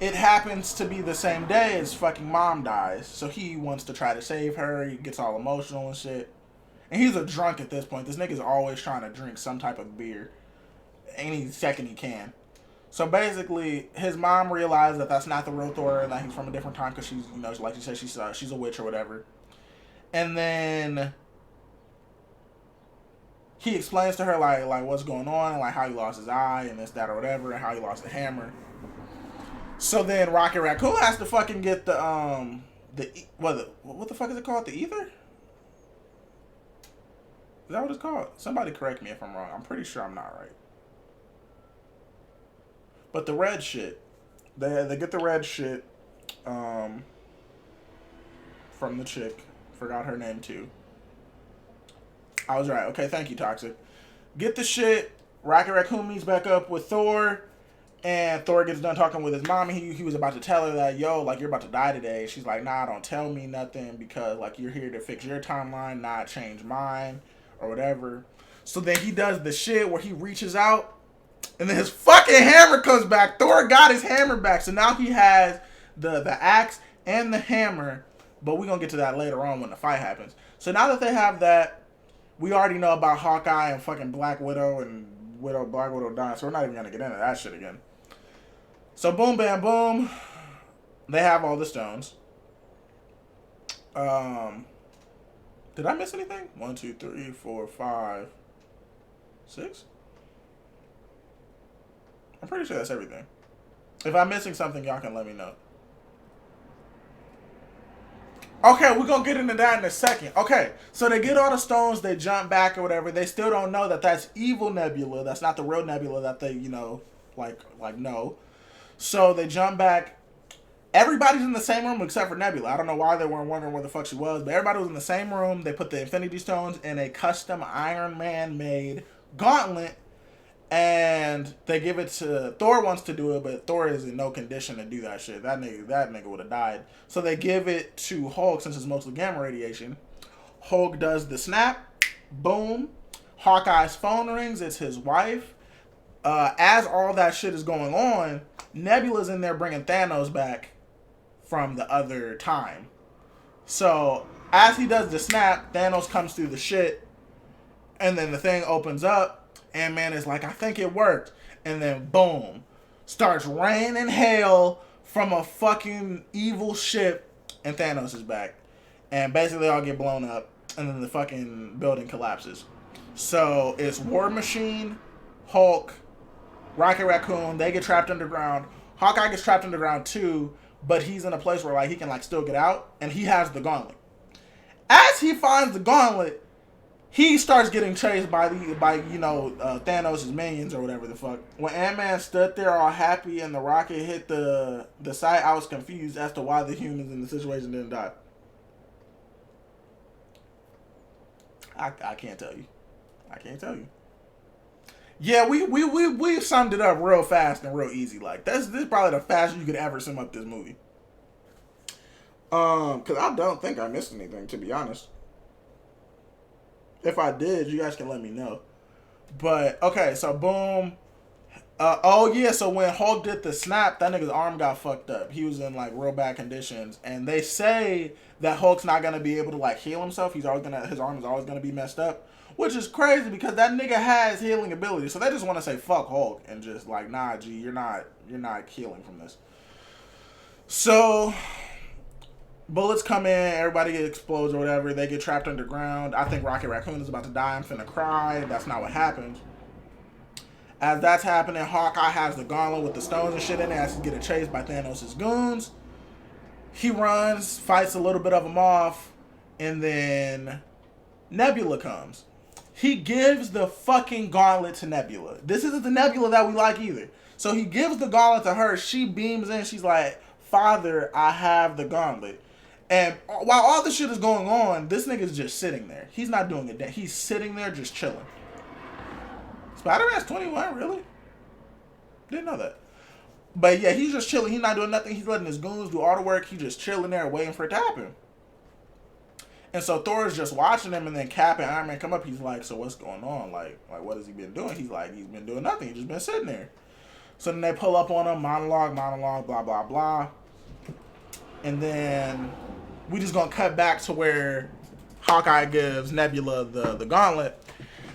It happens to be the same day as fucking mom dies. So he wants to try to save her. He gets all emotional and shit. And he's a drunk at this point. This nigga's always trying to drink some type of beer any second he can. So basically, his mom realized that that's not the real Thor and that he's from a different time because she's, like you said, she's a witch or whatever. And then he explains to her like what's going on and like how he lost his eye and this, that, or whatever, and how he lost the hammer. So then Rocket Raccoon has to fucking get what the fuck is it called? The ether? Is that what it's called? Somebody correct me if I'm wrong. I'm pretty sure I'm not right. But the red shit, they get the red shit from the chick. Forgot her name too. I was right. Okay, thank you, Toxic. Get the shit. Rocket Raccoon meets back up with Thor. And Thor gets done talking with his mom. He was about to tell her that, yo, like, you're about to die today. She's like, nah, don't tell me nothing because, like, you're here to fix your timeline, not change mine or whatever. So then he does the shit where he reaches out and then his fucking hammer comes back. Thor got his hammer back. So now he has the axe and the hammer. But we're going to get to that later on when the fight happens. So now that they have that, we already know about Hawkeye and fucking Black Widow and Black Widow dying. So we're not even going to get into that shit again. So boom, bam, boom. They have all the stones. Did I miss anything? 1, 2, 3, 4, 5, 6? I'm pretty sure that's everything. If I'm missing something, y'all can let me know. Okay, we're going to get into that in a second. Okay, so they get all the stones, they jump back or whatever. They still don't know that that's evil Nebula. That's not the real Nebula that they, like know. So they jump back. Everybody's in the same room except for Nebula. I don't know why they weren't wondering where the fuck she was, but everybody was in the same room. They put the Infinity Stones in a custom Iron Man made gauntlet, and they give it to Thor. Wants to do it, but Thor is in no condition to do that shit. That nigga would have died. So they give it to Hulk since it's mostly gamma radiation. Hulk does the snap. Boom. Hawkeye's phone rings. It's his wife. As all that shit is going on, Nebula's in there bringing Thanos back from the other time. So as he does the snap, Thanos comes through the shit, and then the thing opens up. Ant-Man is like, I think it worked. And then boom, starts raining hell from a fucking evil ship, and Thanos is back. And basically they all get blown up, and then the fucking building collapses. So it's War Machine, Hulk, Rocket Raccoon, they get trapped underground. Hawkeye gets trapped underground too, but he's in a place where like he can like still get out, and he has the gauntlet. As he finds the gauntlet, he starts getting chased by Thanos' minions or whatever the fuck. When Ant-Man stood there all happy and the rocket hit the site, I was confused as to why the humans in the situation didn't die. I can't tell you. I can't tell you. Yeah, we summed it up real fast and real easy. Like this is probably the fastest you could ever sum up this movie. Cause I don't think I missed anything, to be honest. If I did, you guys can let me know. But okay, so boom. So when Hulk did the snap, that nigga's arm got fucked up. He was in like real bad conditions, and they say that Hulk's not gonna be able to like heal himself. His arm is always gonna be messed up. Which is crazy because that nigga has healing ability. So they just want to say fuck Hulk and just like, nah, G, you're not healing from this. So bullets come in, everybody explodes or whatever. They get trapped underground. I think Rocket Raccoon is about to die. I'm finna cry. That's not what happens. As that's happening, Hawkeye has the gauntlet with the stones and shit in it as he's getting chased by Thanos' goons. He runs, fights a little bit of them off, and then Nebula comes. He gives the fucking gauntlet to Nebula. This isn't the Nebula that we like either. So he gives the gauntlet to her. She beams in. She's like, Father, I have the gauntlet. And while all this shit is going on, this nigga's just sitting there. He's not doing it. He's sitting there just chilling. Spider-Man's 21, really? Didn't know that. But yeah, he's just chilling. He's not doing nothing. He's letting his goons do all the work. He's just chilling there waiting for it to happen. And so Thor's just watching him, and then Cap and Iron Man come up. He's like, so what's going on? Like what has he been doing? He's like, he's been doing nothing. He's just been sitting there. So then they pull up on him, monologue, blah, blah, blah. And then we just gonna cut back to where Hawkeye gives Nebula the gauntlet.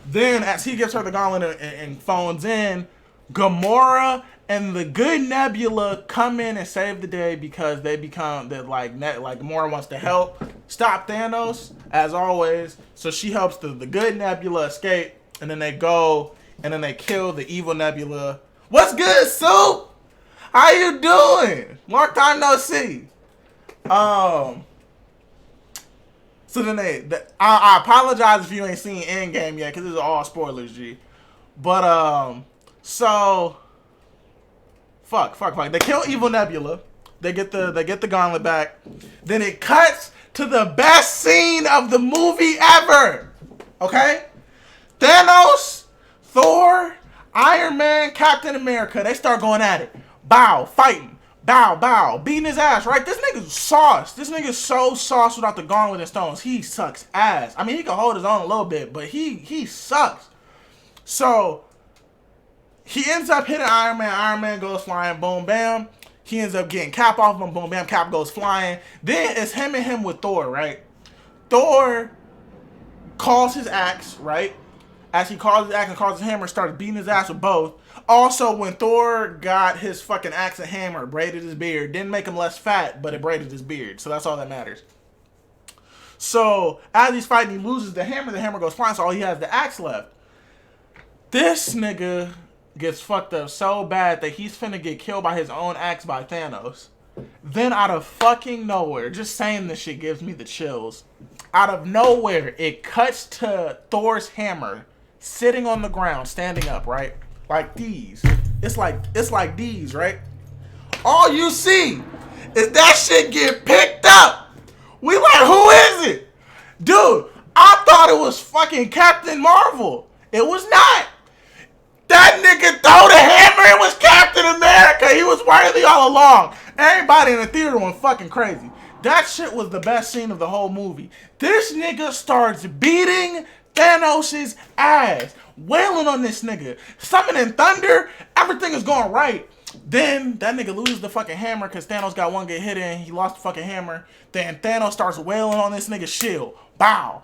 Then as he gives her the gauntlet and phones in, Gamora and the good Nebula come in and save the day because they become like Gamora wants to help stop Thanos as always. So she helps the good Nebula escape, and then they go and then they kill the evil Nebula. What's good, Soup? How you doing? Long time no see. So then I apologize if you ain't seen EndGame yet, because this is all spoilers, G. But so, Fuck. They kill Evil Nebula. They get the gauntlet back. Then it cuts to the best scene of the movie ever. Okay? Thanos, Thor, Iron Man, Captain America. They start going at it. Bow, fighting. Bow, beating his ass, right? This nigga's sauce. This nigga's so sauce without the gauntlet and stones. He sucks ass. I mean, he can hold his own a little bit, but he sucks. So, he ends up hitting Iron Man. Iron Man goes flying. Boom, bam. He ends up getting Cap off him. Boom, bam. Cap goes flying. Then it's him with Thor, right? Thor calls his axe, right? As he calls his axe and calls his hammer, starts beating his ass with both. Also, when Thor got his fucking axe and hammer, braided his beard, didn't make him less fat, but it braided his beard. So that's all that matters. So, as he's fighting, he loses the hammer goes flying, so all he has is the axe left. This nigga gets fucked up so bad that he's finna get killed by his own axe by Thanos. Then out of fucking nowhere, just saying this shit gives me the chills. Out of nowhere, it cuts to Thor's hammer sitting on the ground, standing up, right? Like these. It's like these, right? All you see is that shit get picked up. We like, who is it? Dude, I thought it was fucking Captain Marvel. It was not. That nigga throw the hammer. It was Captain America. He was worthy all along. Everybody in the theater went fucking crazy. That shit was the best scene of the whole movie. This nigga starts beating Thanos' ass. Wailing on this nigga. Summoning thunder. Everything is going right. Then that nigga loses the fucking hammer because Thanos got one get hit in. He lost the fucking hammer. Then Thanos starts wailing on this nigga's shield. Bow.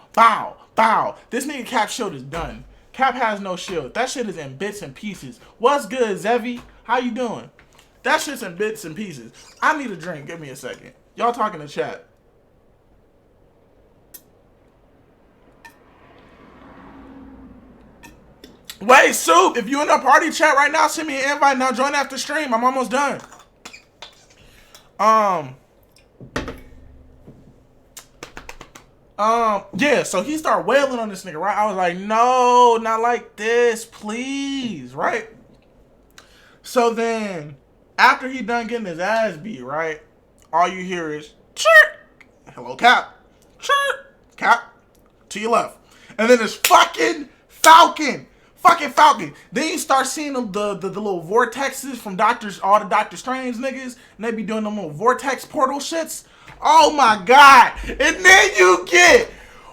This nigga Cap's shield is done. Cap has no shield. That shit is in bits and pieces. What's good, Zevi? How you doing? That shit's in bits and pieces. I need a drink. Give me a second. Y'all talking to chat. Wait, Soup, if you in the party chat right now, send me an invite. Now join after stream. I'm almost done. Yeah, so he started wailing on this nigga, right? I was like, no, not like this, please, right? So then, after he done getting his ass beat, right? All you hear is, chirp. Hello, Cap. Chirp. Cap. To your left. And then it's fucking Falcon. Then you start seeing them, the little vortexes from all the Doctor Strange niggas. And they be doing them little vortex portal shits. Oh my God. And then you get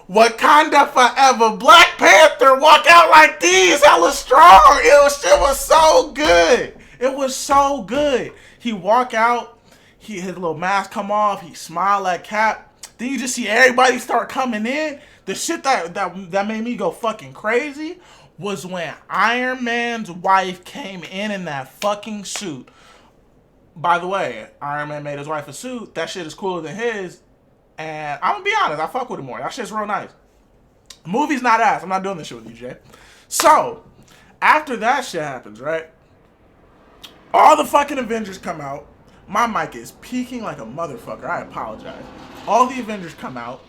Wakanda Forever. Black Panther walk out like these. Hella strong. Shit was so good. It was so good. He walk out. His little mask come off. He smile at Cap. Then you just see everybody start coming in. The shit that made me go fucking crazy was when Iron Man's wife came in that fucking suit. By the way, Iron Man made his wife a suit. That shit is cooler than his. And I'm gonna be honest, I fuck with it more. That shit's real nice. The movie's not ass. I'm not doing this shit with you, Jay. So, after that shit happens, right? All the fucking Avengers come out. My mic is peaking like a motherfucker. I apologize. All the Avengers come out.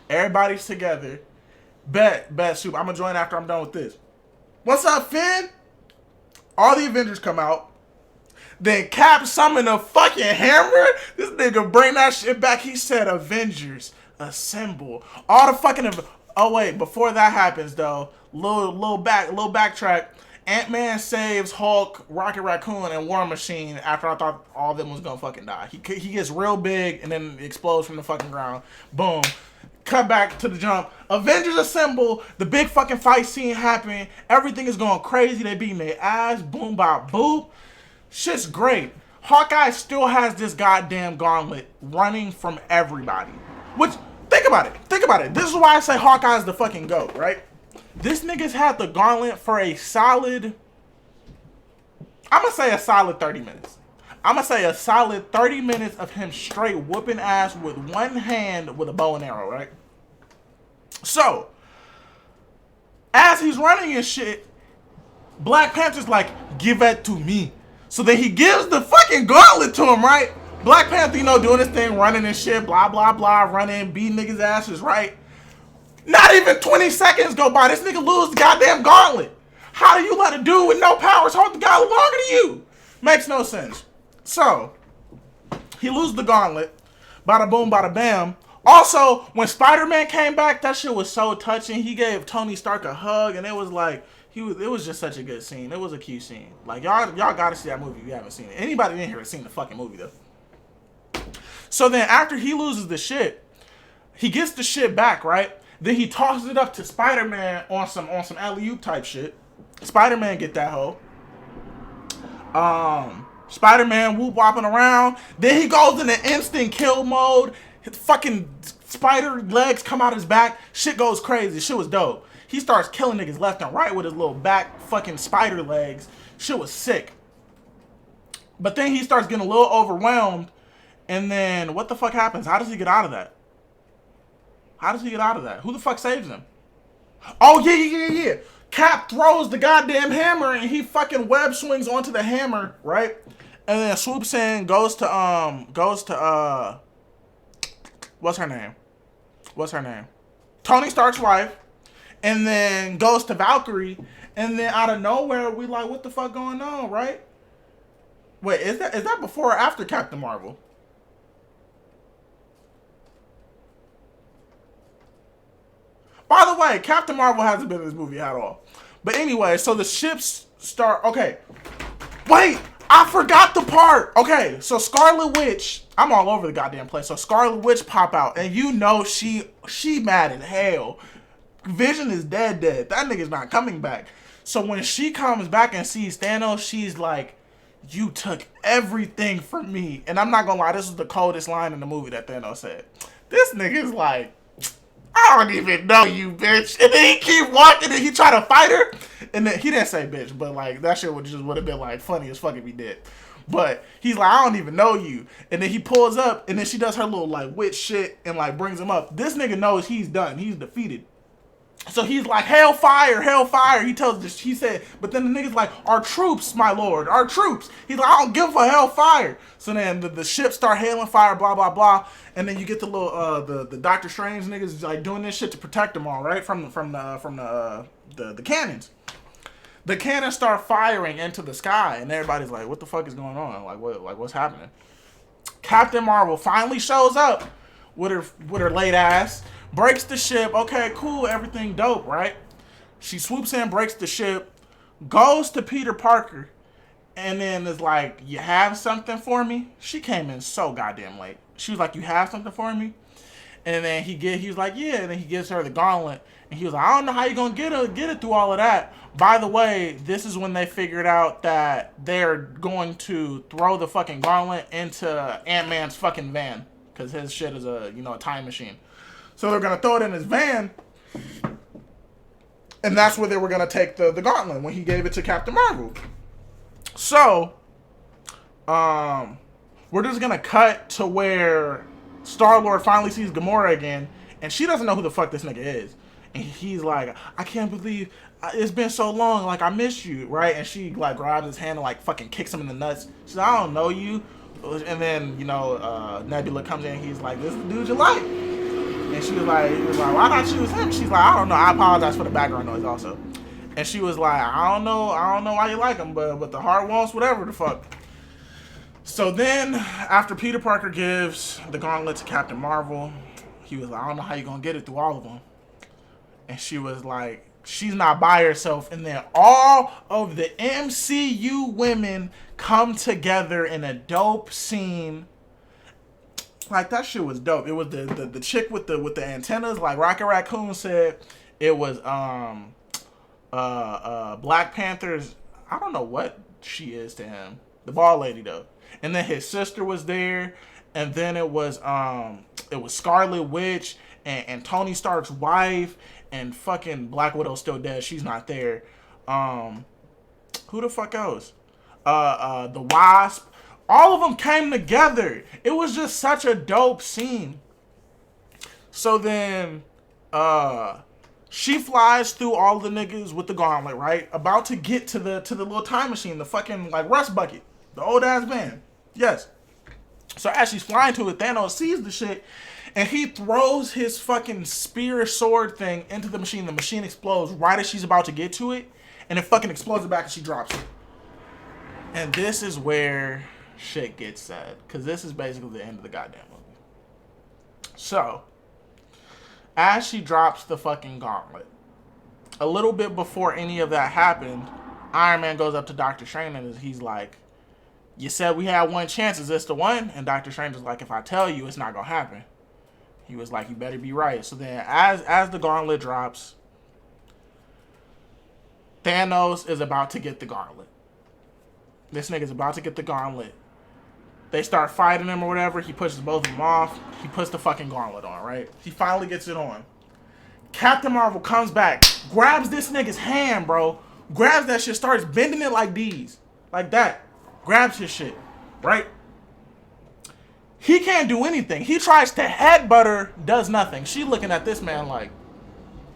Everybody's together. Bet, Soup. I'm gonna join after I'm done with this. What's up, Finn? All the Avengers come out. Then Cap summon a fucking hammer. This nigga bring that shit back. He said, Avengers, assemble. All the fucking... Oh, wait. Before that happens, though, little backtrack. Ant-Man saves Hulk, Rocket Raccoon, and War Machine after I thought all of them was gonna fucking die. He gets real big and then explodes from the fucking ground. Boom. Cut back to the jump. Avengers assemble. The big fucking fight scene happen. Everything is going crazy. They beating their ass. Boom, bop, boop. Shit's great. Hawkeye still has this goddamn gauntlet running from everybody. Which, think about it. This is why I say Hawkeye is the fucking GOAT, right? This nigga's had the gauntlet for a solid... I'm going to say a solid 30 minutes. I'm going to say a solid 30 minutes of him straight whooping ass with one hand with a bow and arrow, right? So, as he's running and shit, Black Panther's like, give it to me. So then he gives the fucking gauntlet to him, right? Black Panther, doing his thing, running and shit, blah, blah, blah, running, beating niggas' asses, right? Not even 20 seconds go by, this nigga lose the goddamn gauntlet. How do you let a dude with no powers hold the gauntlet longer than you? Makes no sense. So, he loses the gauntlet. Bada boom, bada bam. Also, when Spider-Man came back, that shit was so touching. He gave Tony Stark a hug, and it was like, it was just such a good scene. It was a cute scene. Like, y'all gotta see that movie if you haven't seen it. Anybody in here has seen the fucking movie, though. So then, after he loses the shit, he gets the shit back, right? Then he tosses it up to Spider-Man on some alley-oop type shit. Spider-Man get that hoe. Spider-Man whoop-wopping around. Then he goes into instant kill mode. His fucking spider legs come out his back. Shit goes crazy. Shit was dope. He starts killing niggas left and right with his little back fucking spider legs. Shit was sick. But then he starts getting a little overwhelmed. And then what the fuck happens? How does he get out of that? How does he get out of that? Who the fuck saves him? Oh, yeah. Cap throws the goddamn hammer and he fucking web swings onto the hammer, right? And then swoops in, goes to what's her name? Tony Stark's wife. And then goes to Valkyrie. And then out of nowhere, we like, what the fuck going on, right? Wait, is that before or after Captain Marvel? By the way, Captain Marvel hasn't been in this movie at all. But anyway, so the ships start... Okay. Wait! I forgot the part! Okay, so Scarlet Witch... I'm all over the goddamn place. So Scarlet Witch pop out. And you know she mad as hell. Vision is dead. That nigga's not coming back. So when she comes back and sees Thanos, she's like... You took everything from me. And I'm not gonna lie, this was the coldest line in the movie that Thanos said. This nigga's like... I don't even know you, bitch. And then he keep walking and he try to fight her. And then he didn't say bitch, but like that shit would have been like funny as fuck if he did. But he's like, I don't even know you. And then he pulls up and then she does her little like witch shit and like brings him up. This nigga knows he's done. He's defeated. So he's like, hellfire. He said, but then the nigga's like, our troops, my lord, our troops. He's like, I don't give a hellfire. So then the ships start hailing fire, blah, blah, blah. And then you get the little, the Doctor Strange niggas like doing this shit to protect them all, right? From the cannons. The cannons start firing into the sky and everybody's like, what the fuck is going on? Like, what's happening? Captain Marvel finally shows up with her late ass. Breaks the ship. Okay, cool. Everything dope, right? She swoops in, breaks the ship, goes to Peter Parker, and then is like, you have something for me? She came in so goddamn late. She was like, you have something for me? And then he was like, yeah. And then he gives her the gauntlet. And he was like, I don't know how you're going to get it through all of that. By the way, this is when they figured out that they're going to throw the fucking gauntlet into Ant-Man's fucking van. Because his shit is a time machine. So they're going to throw it in his van. And that's where they were going to take the gauntlet when he gave it to Captain Marvel. So, we're just going to cut to where Star-Lord finally sees Gamora again. And she doesn't know who the fuck this nigga is. And he's like, I can't believe it's been so long. Like, I miss you, right? And she, like, grabs his hand and, like, fucking kicks him in the nuts. She's like, I don't know you. And then, Nebula comes in. He's like, this is the dude you like. And she was like, well, I thought she was him. She's like, I don't know. I apologize for the background noise also. And she was like, I don't know why you like him, but the heart wants whatever the fuck. So then, after Peter Parker gives the gauntlet to Captain Marvel, he was like, I don't know how you're going to get it through all of them. And she was like, she's not by herself. And then all of the MCU women come together in a dope scene. Like, that shit was dope. It was the chick with the antennas, like Rocket Raccoon said. It was Black Panther's, I don't know what she is to him. The bald lady though. And then his sister was there. And then it was Scarlet Witch and Tony Stark's wife and fucking Black Widow's still dead. She's not there. Who the fuck else? The Wasp. All of them came together. It was just such a dope scene. So then, she flies through all the niggas with the gauntlet, right? About to get to the little time machine, the fucking like rust bucket, the old ass van. Yes. So as she's flying to it, Thanos sees the shit, and he throws his fucking spear sword thing into the machine. The machine explodes right as she's about to get to it, and it fucking explodes back and she drops it. And this is where shit gets sad. Because this is basically the end of the goddamn movie. So, as she drops the fucking gauntlet, a little bit before any of that happened, Iron Man goes up to Doctor Strange and he's like, you said we had one chance. Is this the one? And Doctor Strange is like, if I tell you, it's not going to happen. He was like, you better be right. So then as the gauntlet drops, Thanos is about to get the gauntlet. This nigga's about to get the gauntlet. They start fighting him or whatever. He pushes both of them off. He puts the fucking gauntlet on, right? He finally gets it on. Captain Marvel comes back, grabs this nigga's hand, bro. Grabs that shit, starts bending it like these. Like that. Grabs his shit, right? He can't do anything. He tries to headbutt her, does nothing. She looking at this man like,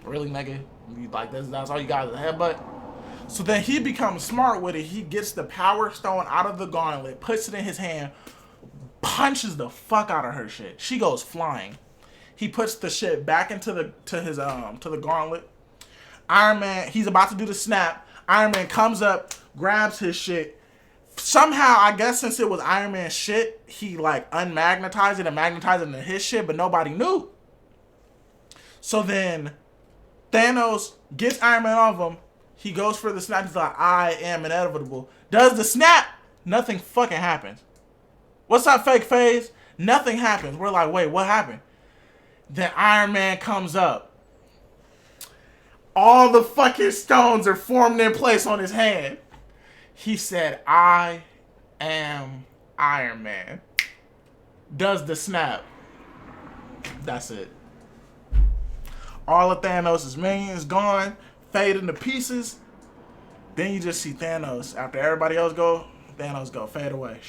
really, nigga? You like this? That's all you got is a headbutt? So then he becomes smart with it. He gets the Power Stone out of the gauntlet, puts it in his hand, punches the fuck out of her shit. She goes flying. He puts the shit back into the gauntlet. Iron Man, he's about to do the snap. Iron Man comes up, grabs his shit. Somehow, I guess since it was Iron Man's shit, he like unmagnetized it and magnetized it into his shit, but nobody knew. So then Thanos gets Iron Man off him. He goes for the snap. He's like, I am inevitable. Does the snap. Nothing fucking happens. What's up, fake phase? Nothing happens. We're like, wait, what happened? Then Iron Man comes up. All the fucking stones are formed in place on his hand. He said, I am Iron Man. Does the snap. That's it. All of Thanos' minions gone, fade into pieces. Then you just see Thanos. After everybody else go, Thanos go, fade away.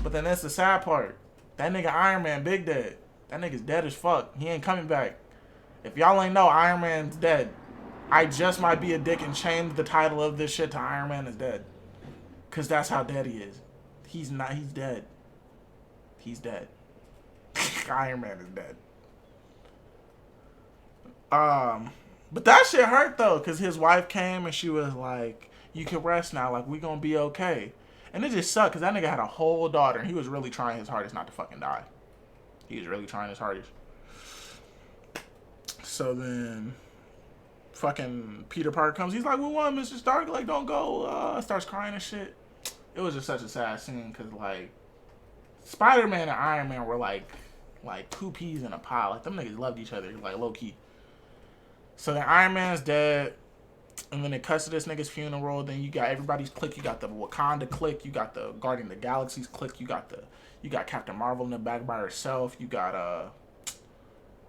But then that's the sad part. That nigga Iron Man, big dead. That nigga's dead as fuck. He ain't coming back. If y'all ain't know, Iron Man's dead. I just might be a dick and change the title of this shit to Iron Man is dead. Because that's how dead he is. He's not, he's dead. He's dead. Iron Man is dead. But that shit hurt though, because his wife came and she was like, you can rest now, like we gonna be okay. And it just sucked because that nigga had a whole daughter and he was really trying his hardest not to fucking die. He was really trying his hardest. So then fucking Peter Parker comes. He's like, we want Mr. Stark. Like, don't go. Starts crying and shit. It was just such a sad scene because, like, Spider-Man and Iron Man were like two peas in a pile. Like, them niggas loved each other, like, low-key. So then Iron Man's dead. And then it cuts to this nigga's funeral. Then you got everybody's clique. You got the Wakanda clique. You got the Guardian of the Galaxy's clique. You got Captain Marvel in the back by herself. You got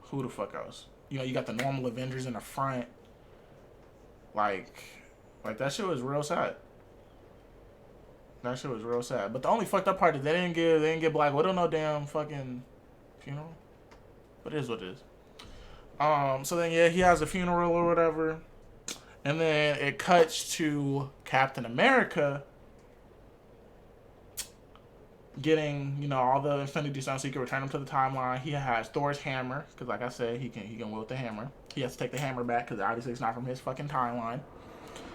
who the fuck else? You know, you got the normal Avengers in the front. Like that shit was real sad. That shit was real sad. But the only fucked up part is they didn't get Black Widow no damn fucking funeral. But it is what it is. So then yeah, he has a funeral or whatever. And then it cuts to Captain America getting, you know, all the Infinity Stones so he can return them to the timeline. He has Thor's hammer, because like I said, he can wield the hammer. He has to take the hammer back, because obviously it's not from his fucking timeline.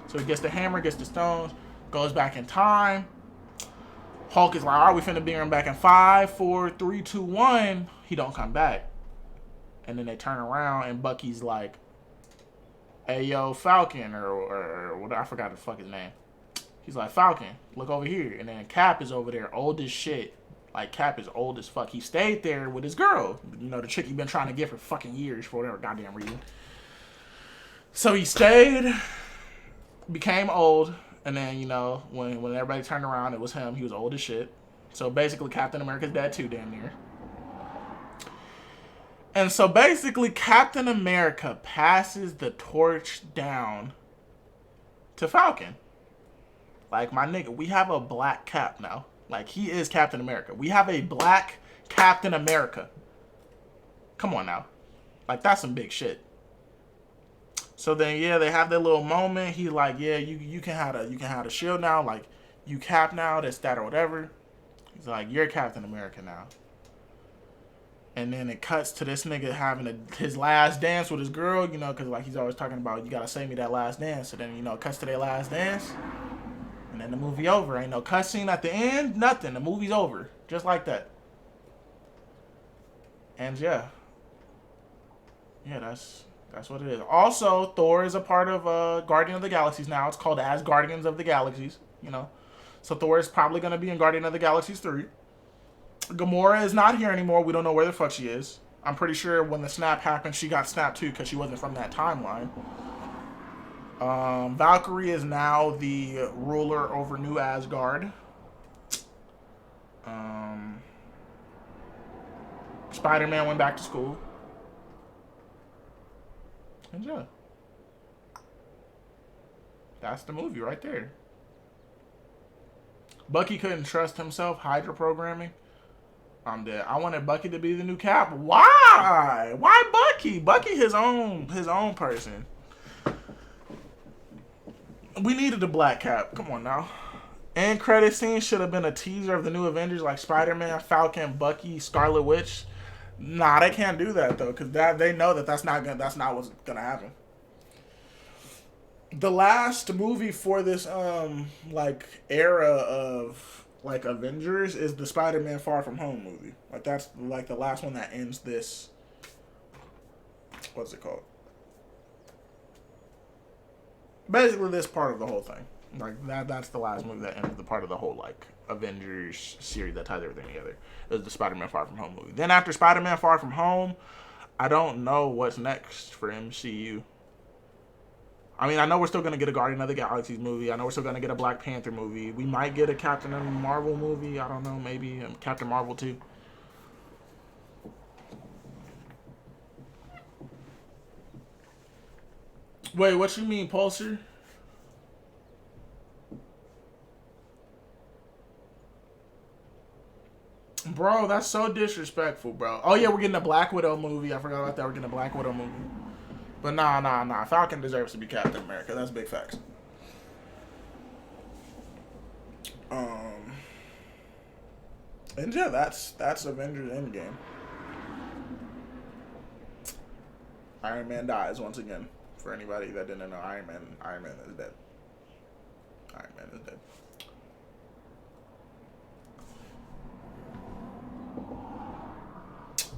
So he gets the hammer, gets the stones, goes back in time. Hulk is like, all right, we finna bring him back in 5, 4, 3, 2, 1. He don't come back. And then they turn around, and Bucky's like, hey, yo, Falcon, or what, I forgot the fuck his name. He's like, Falcon, look over here. And then Cap is over there, old as shit. Like, Cap is old as fuck. He stayed there with his girl. You know, the chick he been trying to get for fucking years for whatever goddamn reason. So he stayed, became old, and then, you know, when everybody turned around, it was him. He was old as shit. So basically, Captain America's dead too, damn near. And so basically, Captain America passes the torch down to Falcon. Like, my nigga, we have a black Cap now. Like, he is Captain America. We have a black Captain America. Come on now. Like, that's some big shit. So then, yeah, they have their little moment. He like, yeah, you can have the shield now. Like, you Cap now, this, that, or whatever. He's like, you're Captain America now. And then it cuts to this nigga having his last dance with his girl, you know, because, like, he's always talking about, you got to save me that last dance. So then, you know, it cuts to their last dance. And and the movie over. Ain't no cutscene at the end, nothing. The movie's over, just like that. And yeah, that's what it is. Also, Thor is a part of Guardian of the Galaxies now. It's called as Guardians of the Galaxies, you know. So Thor is probably going to be in Guardian of the Galaxies 3. Gamora is not here anymore. We don't know where the fuck she is. I'm pretty sure when the snap happened, she got snapped too because she wasn't from that timeline. Valkyrie is now the ruler over New Asgard. Spider-Man went back to school. And yeah. That's the movie right there. Bucky couldn't trust himself. Hydra programming. I'm dead. I wanted Bucky to be the new Cap. Why? Why Bucky? Bucky his own person. We needed a black Cap. Come on now. End credit scene should have been a teaser of the new Avengers, like Spider-Man, Falcon, Bucky, Scarlet Witch. Nah, they can't do that though, because they know that's not what's gonna happen. The last movie for this like era of like Avengers is the Spider-Man Far From Home movie. Like that's like the last one that ends this. What's it called? Basically, this part of the whole thing. Like that's the last movie that ends the part of the whole like Avengers series that ties everything together. Is the Spider-Man Far From Home movie. Then after Spider-Man Far From Home, I don't know what's next for MCU. I mean, I know we're still gonna get a Guardian of the Galaxies movie. I know we're still gonna get a Black Panther movie. We might get a Captain Marvel movie. I don't know, maybe Captain Marvel 2. Wait, what you mean, Pulsar? Bro, that's so disrespectful, bro. Oh yeah, we're getting a Black Widow movie. I forgot about that. We're getting a Black Widow movie. But nah. Falcon deserves to be Captain America. That's big facts. And yeah, that's Avengers Endgame. Iron Man dies once again. For anybody that didn't know, Iron Man is dead. Iron Man is dead.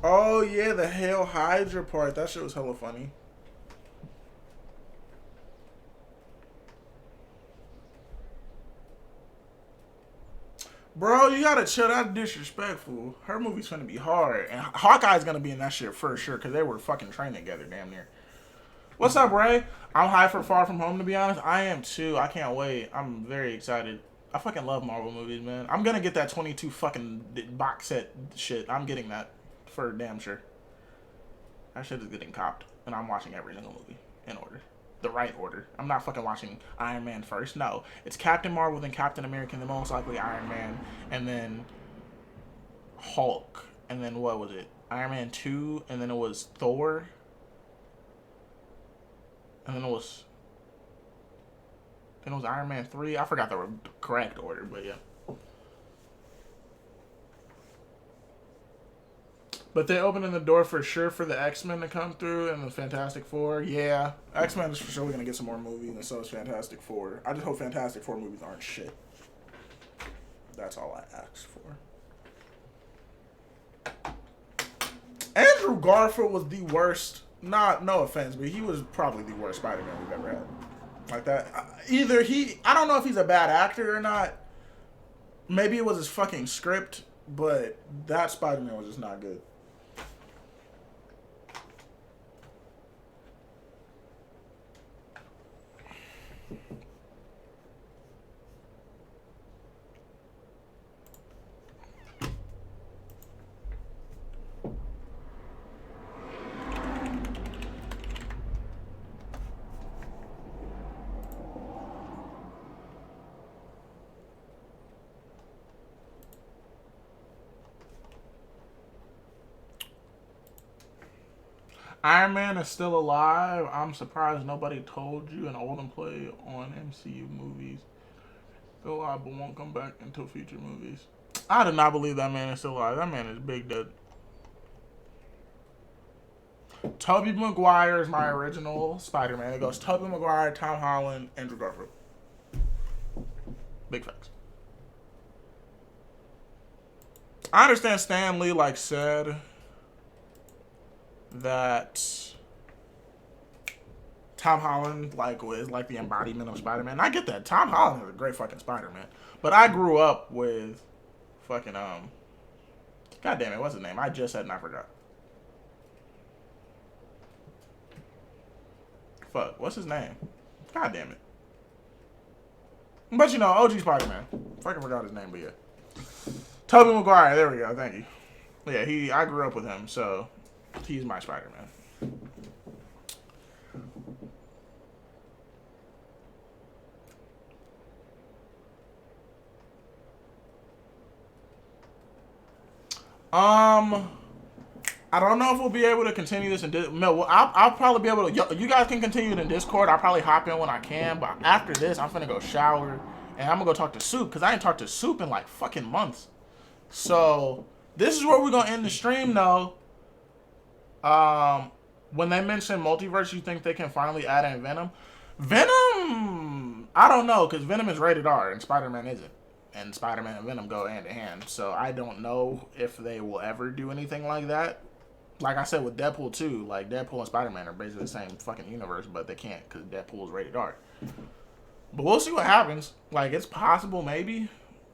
Oh yeah, the Hail Hydra part. That shit was hella funny. Bro, you gotta chill. That's disrespectful. Her movie's gonna be hard. And Hawkeye's gonna be in that shit for sure, because they were fucking training together damn near. What's up, Ray? I'm hyped for Far From Home, to be honest. I am too. I can't wait. I'm very excited. I fucking love Marvel movies, man. I'm gonna get that 22 fucking box set shit. I'm getting that for damn sure. That shit is getting copped. And I'm watching every single movie in order. The right order. I'm not fucking watching Iron Man first. No. It's Captain Marvel, then Captain America, then most likely Iron Man, and then Hulk. And then what was it? Iron Man 2, and then it was Thor. And then it was Iron Man 3. I forgot the correct order, but yeah. But they opening the door for sure for the X-Men to come through and the Fantastic Four. Yeah, X-Men is for sure going to get some more movies, and so is Fantastic Four. I just hope Fantastic Four movies aren't shit. That's all I asked for. Andrew Garfield was the worst. No offense, but he was probably the worst Spider-Man we've ever had. Like that. I don't know if he's a bad actor or not. Maybe it was his fucking script, but that Spider-Man was just not good. Iron Man is still alive. I'm surprised nobody told you. An Oldham play on MCU movies. Still alive, but won't come back until future movies. I do not believe that man is still alive. That man is big dead. Tobey Maguire is my original Spider-Man. It goes Tobey Maguire, Tom Holland, Andrew Garfield. Big facts. I understand Stan Lee like said that Tom Holland like was like the embodiment of Spider-Man. I get that. Tom Holland is a great fucking Spider-Man. But I grew up with fucking God damn it, what's his name? I just said and I forgot. Fuck, what's his name? God damn it. But you know, OG Spider-Man. Fucking forgot his name, but yeah. Tobey Maguire, there we go, thank you. Yeah, I grew up with him, so he's my Spider-Man. I don't know if we'll be able to continue this in no. I'll probably be able to. You guys can continue it in Discord. I'll probably hop in when I can. But after this, I'm finna go shower and I'm gonna go talk to Soup because I ain't talked to Soup in like fucking months. So this is where we're gonna end the stream though. When they mention multiverse, you think they can finally add in Venom? Venom, I don't know because Venom is rated R and Spider-Man isn't. And Spider-Man and Venom go hand in hand. So I don't know if they will ever do anything like that. Like I said with Deadpool 2, like Deadpool and Spider-Man are basically the same fucking universe, but they can't because Deadpool is rated R. But we'll see what happens. Like, it's possible maybe,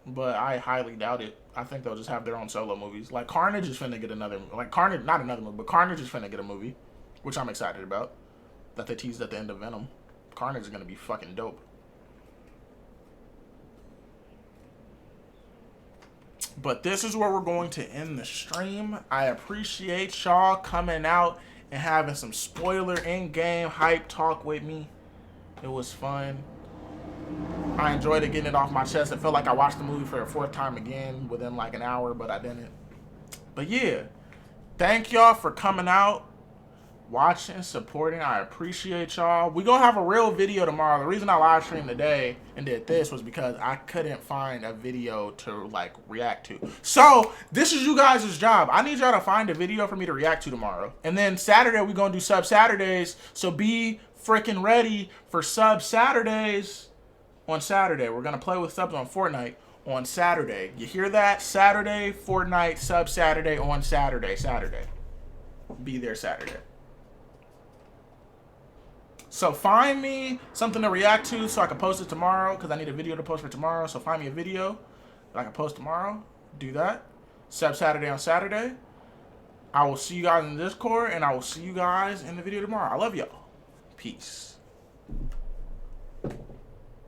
but I highly doubt it. I think they'll just have their own solo movies. Like, Carnage is finna get another, like, Carnage, not another movie, but Carnage is finna get a movie, which I'm excited about, that they teased at the end of Venom. Carnage is gonna be fucking dope. But this is where we're going to end the stream. I appreciate y'all coming out and having some spoiler in-game hype talk with me. It was fun. I enjoyed it, getting it off my chest. It felt like I watched the movie for a fourth time again within like an hour, but I didn't. But yeah, thank y'all for coming out, watching, supporting. I appreciate y'all. We're gonna have a real video tomorrow. The reason I live streamed today and did this was because I couldn't find a video to like react to. So this is you guys' job. I need y'all to find a video for me to react to tomorrow. And then Saturday we're gonna do sub Saturdays. So be freaking ready for sub Saturdays on Saturday. We're gonna play with subs on Fortnite on Saturday. You hear that? Saturday, Fortnite, sub Saturday on Saturday. Be there Saturday. So find me something to react to so I can post it tomorrow because I need a video to post for tomorrow. So find me a video that I can post tomorrow. Do that. Sub Saturday on Saturday. I will see you guys in Discord and I will see you guys in the video tomorrow. I love y'all. Peace.